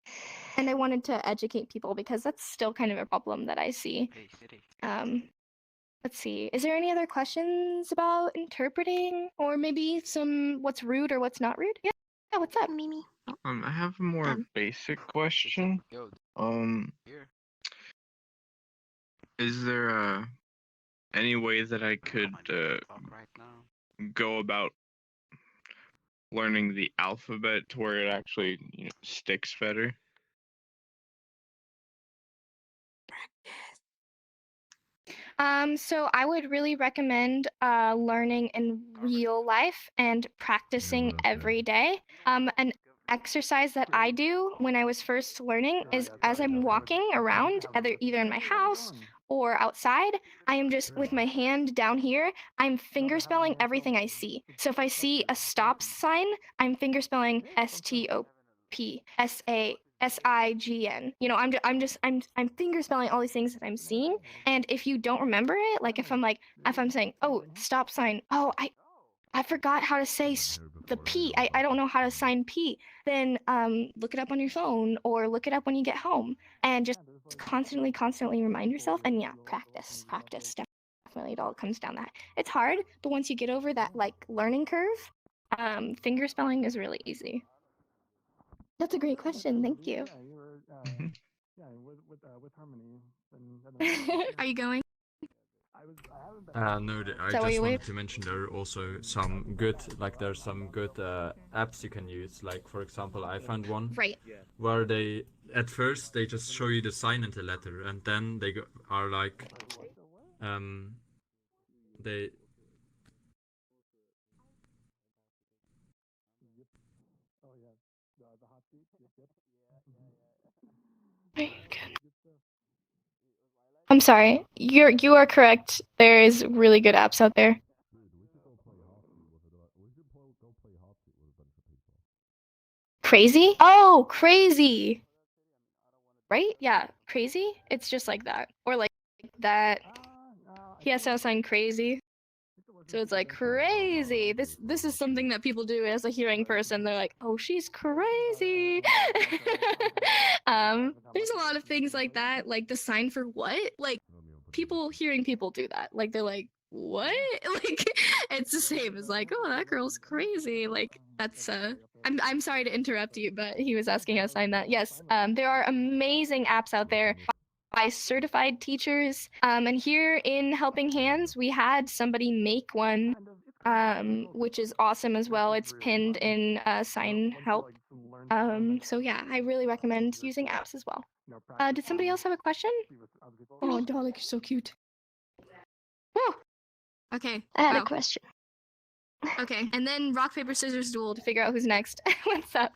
And I wanted to educate people because that's still kind of a problem that I see. Let's see. Is there any other questions about interpreting, or maybe some what's rude or what's not rude? Yeah. What's up, Mimi? I have a more basic question. Is there any way that I could go about learning the alphabet to where it actually sticks better? So I would really recommend learning in real life and practicing every day. An exercise that I do when I was first learning is as I'm walking around, either in my house or outside, I am just with my hand down here, I'm fingerspelling everything I see. So if I see a stop sign, I'm fingerspelling STOP, I'm fingerspelling all these things that I'm seeing. And if you don't remember it, like if I'm saying, oh, stop sign, oh, I forgot how to say the P. I don't know how to sign P. Then look it up on your phone or look it up when you get home and just constantly remind yourself. And yeah, practice. Definitely, it all comes down to that. It's hard, but once you get over that like learning curve, finger spelling is really easy. That's a great question. Thank you. Are you going? No, I that why just you wanted waved? to mention there are also some good, like there's some good apps you can use. Like for example, I found one Right. where they at first they just show you the sign and the letter, and then they are like, they. I'm sorry. You are correct. There is really good apps out there. Crazy? Oh, crazy. Right? Yeah, crazy. It's just like that, or like that. He has to sign crazy. So it's like crazy. This is something that people do as a hearing person. They're like, oh, she's crazy. There's a lot of things like that, like the sign for what? Like hearing people do that. Like they're like, what? Like it's the same as like, oh, that girl's crazy. Like that's I'm sorry to interrupt you, but he was asking how to sign that. Yes, there are amazing apps out there by certified teachers. And here in Helping Hands, we had somebody make one, which is awesome as well. It's pinned in Sign Help. So yeah, I really recommend using apps as well. Did somebody else have a question? Oh, Dalek, you're so cute. Woo! Okay. I had wow. a question. Okay, and then rock, paper, scissors duel to figure out who's next. What's up?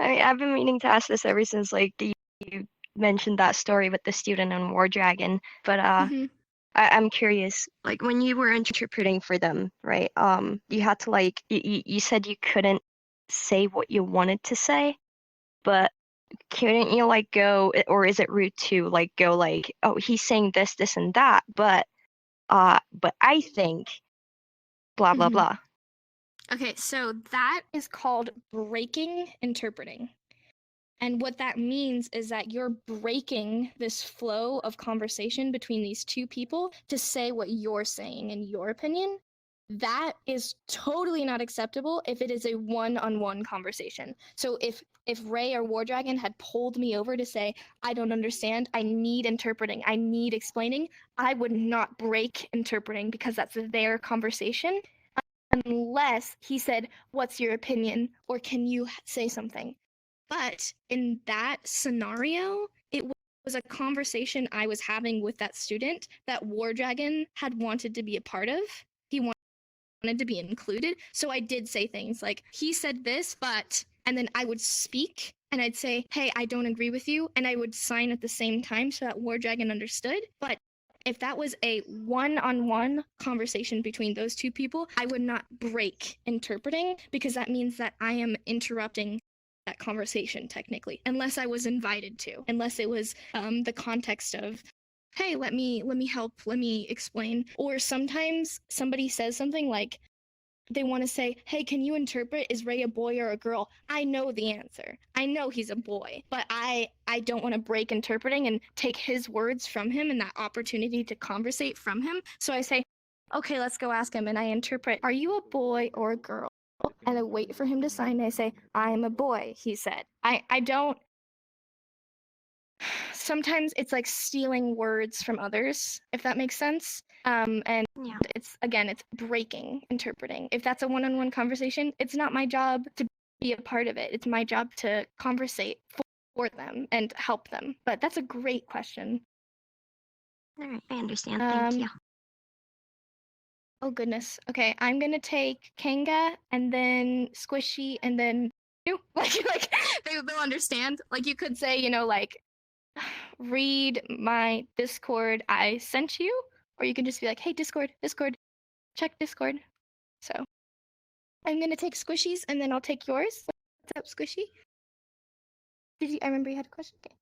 I mean, I've been meaning to ask this ever since like you mentioned that story with the student on War Dragon, but I'm curious, like when you were interpreting for them, right? You had to like you said you couldn't say what you wanted to say, but couldn't you like go, or is it rude to like go like, oh, he's saying this and that, but I think blah blah blah. Okay, so that is called breaking interpreting. And what that means is that you're breaking this flow of conversation between these two people to say what you're saying in your opinion. That is totally not acceptable if it is a one-on-one conversation. So if Ray or War Dragon had pulled me over to say, I don't understand, I need interpreting, I need explaining, I would not break interpreting because that's their conversation unless he said, what's your opinion? Or can you say something? But in that scenario, it was a conversation I was having with that student that War Dragon had wanted to be a part of. He wanted to be included. So I did say things like, he said this, but, and then I would speak and I'd say, hey, I don't agree with you. And I would sign at the same time so that War Dragon understood. But if that was a one-on-one conversation between those two people, I would not break interpreting because that means that I am interrupting that conversation technically, unless I was invited to, unless it was the context of, hey, let me help, let me explain. Or sometimes somebody says something like, they want to say, hey, can you interpret, is Ray a boy or a girl? I know the answer. I know he's a boy, but I don't want to break interpreting and take his words from him and that opportunity to conversate from him. So I say, okay, let's go ask him. And I interpret, are you a boy or a girl? And I wait for him to sign. And I say, I'm a boy, he said. I don't. Sometimes it's like stealing words from others, if that makes sense. And it's breaking interpreting. If that's a one-on-one conversation, it's not my job to be a part of it. It's my job to conversate for them and help them. But that's a great question. All right, I understand. Thank you. Oh goodness. Okay, I'm gonna take Kanga and then Squishy and then you. Like they'll understand. Like you could say, like read my Discord I sent you, or you can just be like, hey, Discord, check Discord. So I'm gonna take Squishy's and then I'll take yours. What's up, Squishy? I remember you had a question? Okay.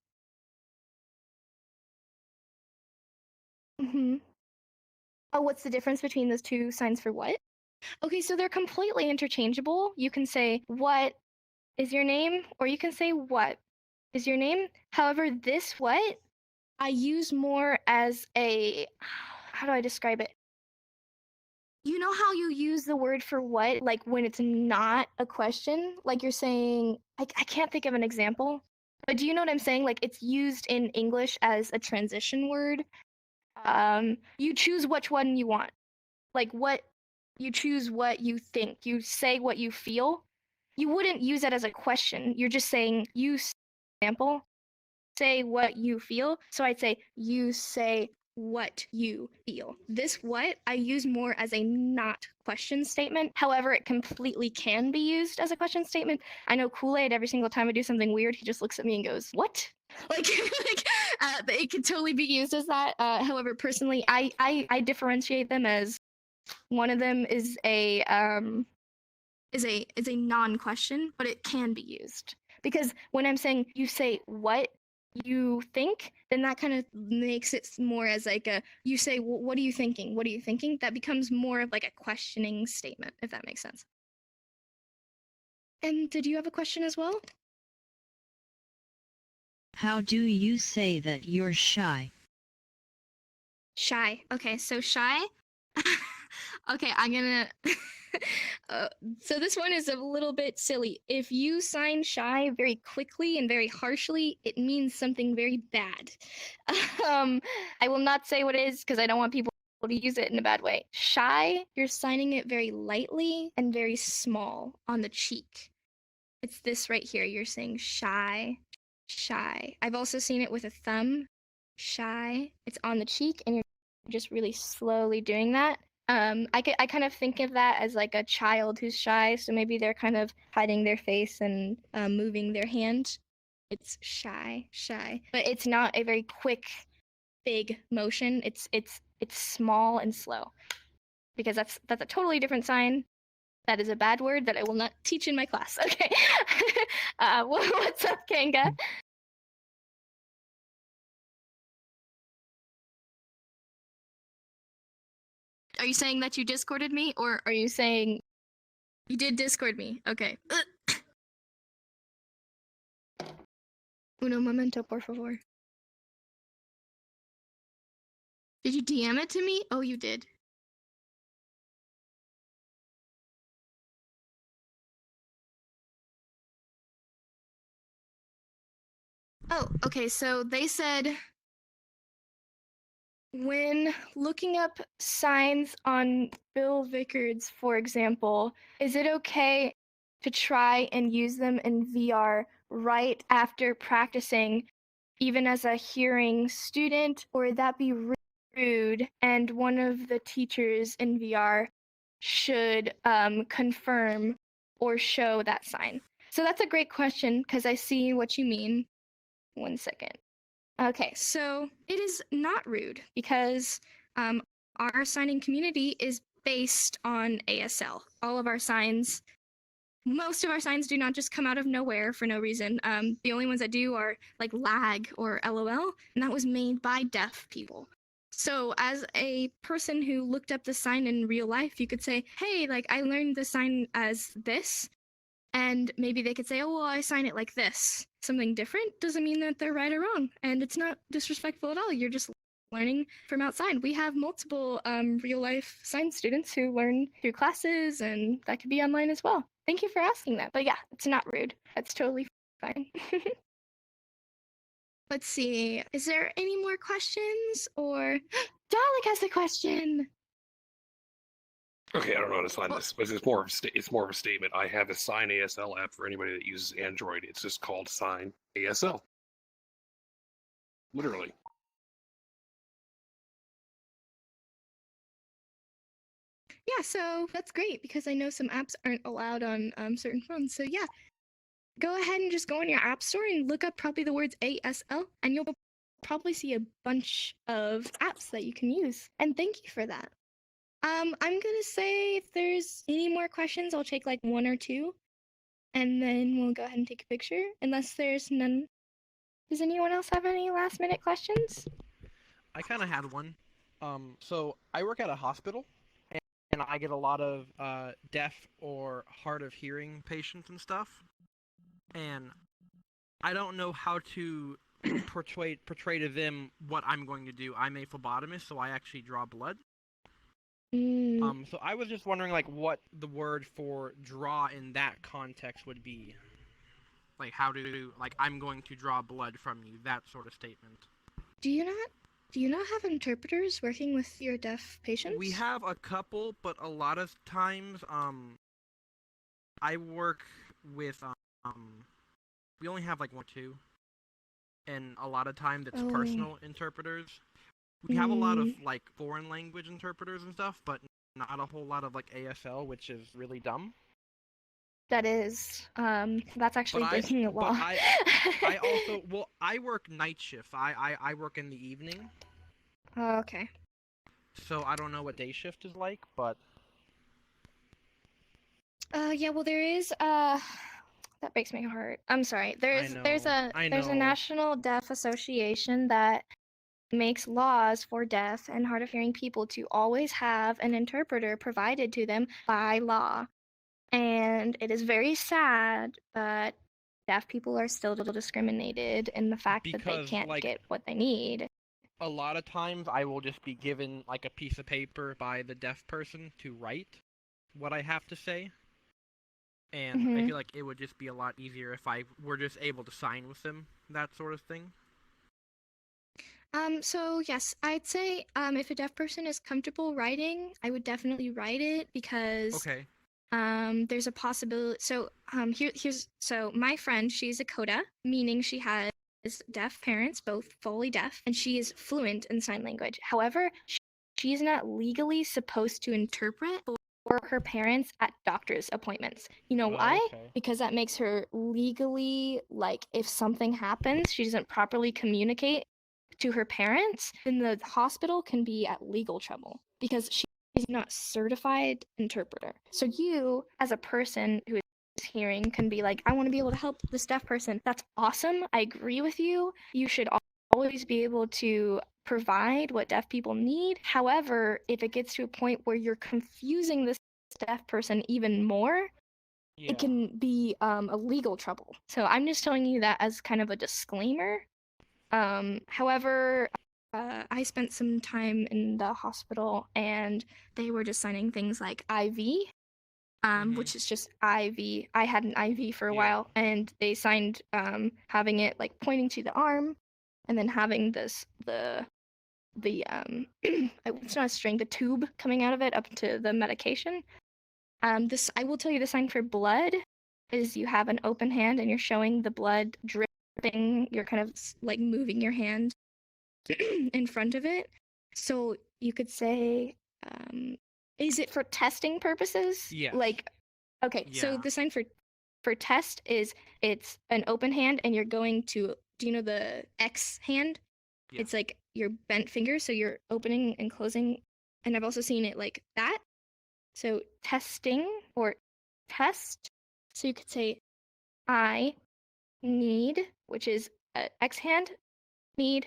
Oh, what's the difference between those two signs for what? Okay, so they're completely interchangeable. You can say, what is your name? Or you can say, what is your name? However, this what I use more as a, how do I describe it? You know how you use the word for what, like when it's not a question? Like you're saying, I can't think of an example, but do you know what I'm saying? Like it's used in English as a transition word. You choose which one you want. Like what, you choose what you think. You say what you feel. You wouldn't use that as a question. You're just saying, you sample, say what you feel. So I'd say, you say what you feel. This what I use more as a not question statement. However, it completely can be used as a question statement. I know Kool-Aid, every single time I do something weird, he just looks at me and goes, what? Like, it could totally be used as that. However, personally, I differentiate them as one of them is a non-question, but it can be used. Because when I'm saying you say what you think, then that kind of makes it more as like a, you say, what are you thinking? What are you thinking? That becomes more of like a questioning statement, if that makes sense. And did you have a question as well? How do you say that you're shy? Shy. Okay, so shy. Okay, I'm gonna. So this one is a little bit silly. If you sign shy very quickly and very harshly, it means something very bad. I will not say what it is because I don't want people to use it in a bad way. Shy, you're signing it very lightly and very small on the cheek. It's this right here. You're saying shy, shy. I've also seen it with a thumb. Shy. It's on the cheek, and you're just really slowly doing that. I kind of think of that as like a child who's shy, so maybe they're kind of hiding their face and moving their hand. It's shy, shy, but it's not a very quick, big motion. It's small and slow, because that's a totally different sign. That is a bad word that I will not teach in my class. Okay. What's up, Kanga? Are you saying that you Discorded me, or are you saying you did Discord me? Okay. Uno momento, por favor. Did you DM it to me? Oh, you did. Oh, okay, so they said when looking up signs on Bill Vickers, for example, is it okay to try and use them in VR right after practicing, even as a hearing student, or would that be rude and one of the teachers in VR should confirm or show that sign? So that's a great question because I see what you mean. 1 second. Okay, so it is not rude because our signing community is based on ASL. All of our signs, most of our signs do not just come out of nowhere for no reason. The only ones that do are like lag or LOL, and that was made by deaf people. So as a person who looked up the sign in real life, you could say, hey, like I learned the sign as this. And maybe they could say, oh, well, I sign it like this. Something different doesn't mean that they're right or wrong. And it's not disrespectful at all. You're just learning from outside. We have multiple real life science students who learn through classes, and that could be online as well. Thank you for asking that. But yeah, it's not rude. That's totally fine. Let's see. Is there any more questions? Or Dalek has a question. Okay, I don't know how to sign this, but it's more of a statement. I have a Sign ASL app for anybody that uses Android. It's just called Sign ASL. Literally. Yeah, so that's great because I know some apps aren't allowed on certain phones. So yeah, go ahead and just go in your app store and look up probably the words ASL, and you'll probably see a bunch of apps that you can use. And thank you for that. I'm gonna say if there's any more questions, I'll take like one or two, and then we'll go ahead and take a picture. Unless there's none. Does anyone else have any last minute questions? I kind of had one. So I work at a hospital, and I get a lot of deaf or hard of hearing patients and stuff, and I don't know how to portray to them what I'm going to do. I'm a phlebotomist, so I actually draw blood. So I was just wondering, like, what the word for draw in that context would be. Like, how to, like, I'm going to draw blood from you, that sort of statement. Do you not have interpreters working with your deaf patients? We have a couple, but a lot of times, I work with, we only have, like, 1 or 2. And a lot of time that's personal interpreters. We have a lot of, like, foreign language interpreters and stuff, but not a whole lot of, like, ASL, which is really dumb. That is. That's actually breaking the law. But I also, well, I work night shift. I work in the evening. Oh, okay. So I don't know what day shift is like, but... Yeah, well, there is, that breaks my heart. I'm sorry. There's a National Deaf Association that makes laws for deaf and hard of hearing people to always have an interpreter provided to them by law. And it is very sad, but deaf people are still discriminated in the fact that they can't get what they need. A lot of times I will just be given, like, a piece of paper by the deaf person to write what I have to say. And I feel like it would just be a lot easier if I were just able to sign with them, that sort of thing. So yes, I'd say if a deaf person is comfortable writing, I would definitely write it because there's a possibility. So here's so my friend, she's a CODA, meaning she has deaf parents, both fully deaf, and she is fluent in sign language. However, she's not legally supposed to interpret for her parents at doctor's appointments. You know why? Because that makes her legally, like, if something happens, she doesn't properly communicate to her parents, then the hospital can be at legal trouble because she's not certified interpreter. So you, as a person who is hearing, can be like, I want to be able to help this deaf person. That's awesome. I agree with you. You should always be able to provide what deaf people need. However, if it gets to a point where you're confusing this deaf person even more, it can be a legal trouble. So I'm just telling you that as kind of a disclaimer. However, I spent some time in the hospital and they were just signing things like IV, which is just IV. I had an IV for a while and they signed having it like pointing to the arm and then having this, it's not a string, the tube coming out of it up to the medication. This, I will tell you, the sign for blood is you have an open hand and you're showing the blood drip. You're kind of like moving your hand in front of it. So you could say, is it for testing purposes? Yeah. Like, okay, so the sign for test is it's an open hand and you're going to, do you know the X hand? Yeah. It's like your bent finger, so you're opening and closing. And I've also seen it like that. So testing or test. So you could say, I need, which is X hand, need,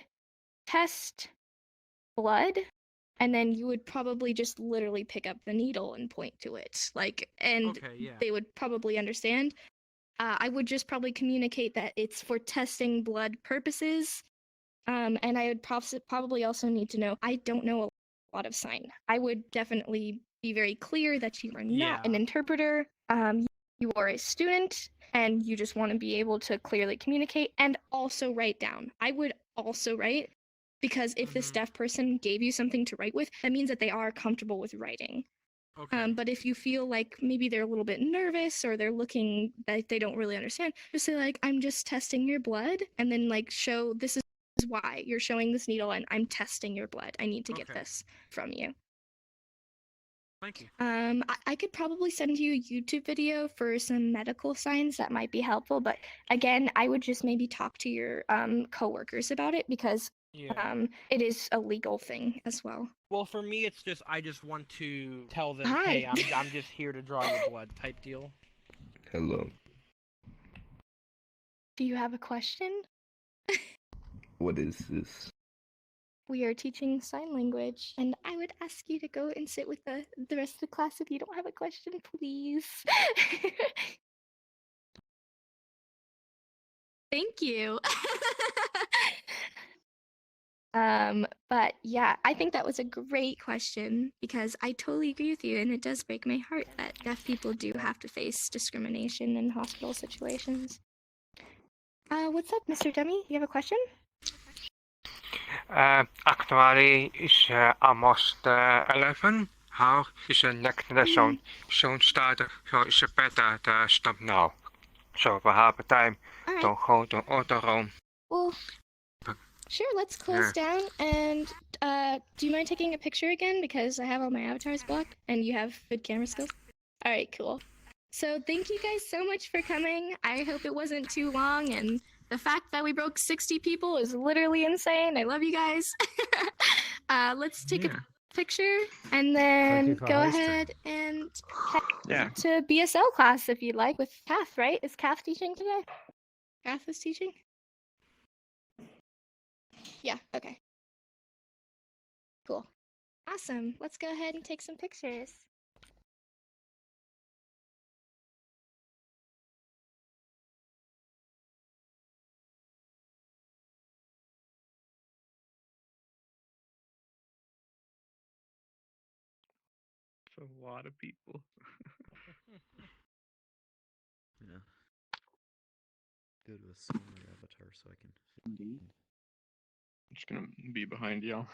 test, blood, and then you would probably just literally pick up the needle and point to it, like, and they would probably understand. I would just probably communicate that it's for testing blood purposes, and I would probably also need to know, I don't know a lot of sign. I would definitely be very clear that you are not an interpreter, you are a student, and you just want to be able to clearly communicate and also write down. I would also write, because if this deaf person gave you something to write with, that means that they are comfortable with writing. But if you feel like maybe they're a little bit nervous or they're looking that they don't really understand, just say like, I'm just testing your blood, and then like show this is why you're showing this needle and I'm testing your blood. I need to get this from you. Thank you. I could probably send you a YouTube video for some medical signs that might be helpful, but again, I would just maybe talk to your coworkers about it, because Yeah. It is a legal thing as well. Well, for me, it's just I just want to tell them, Hi. hey, I'm just here to draw your blood type deal. Hello. Do you have a question? What is this? We are teaching sign language, and I would ask you to go and sit with the rest of the class if you don't have a question, please. Thank you. But yeah, I think that was a great question because I totally agree with you, and it does break my heart that deaf people do have to face discrimination in hospital situations. What's up, Mr. Dummy? You have a question? Actually, it's almost 11. How is the next lesson? Soon start, so it's better to stop now. So we have time to go to other room. Well, sure, let's close down. And do you mind taking a picture again? Because I have all my avatars blocked and you have good camera skills. All right, cool. So thank you guys so much for coming. I hope it wasn't too long. And the fact that we broke 60 people is literally insane. I love you guys. Let's take a picture and then go ahead and head to BSL class if you'd like with Kath, right? Is Kath teaching today? Kath is teaching? Yeah, okay. Cool. Awesome. Let's go ahead and take some pictures. It's a lot of people. Yeah. Go to a smaller avatar so I can. I'm just gonna be behind y'all.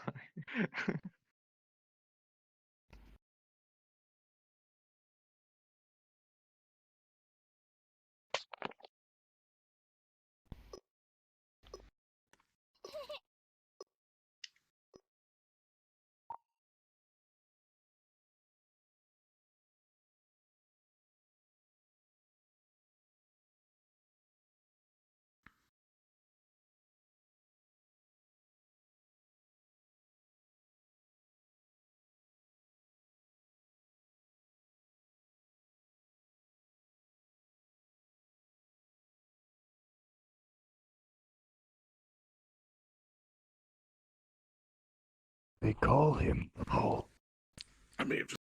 They call him Paul. I may have just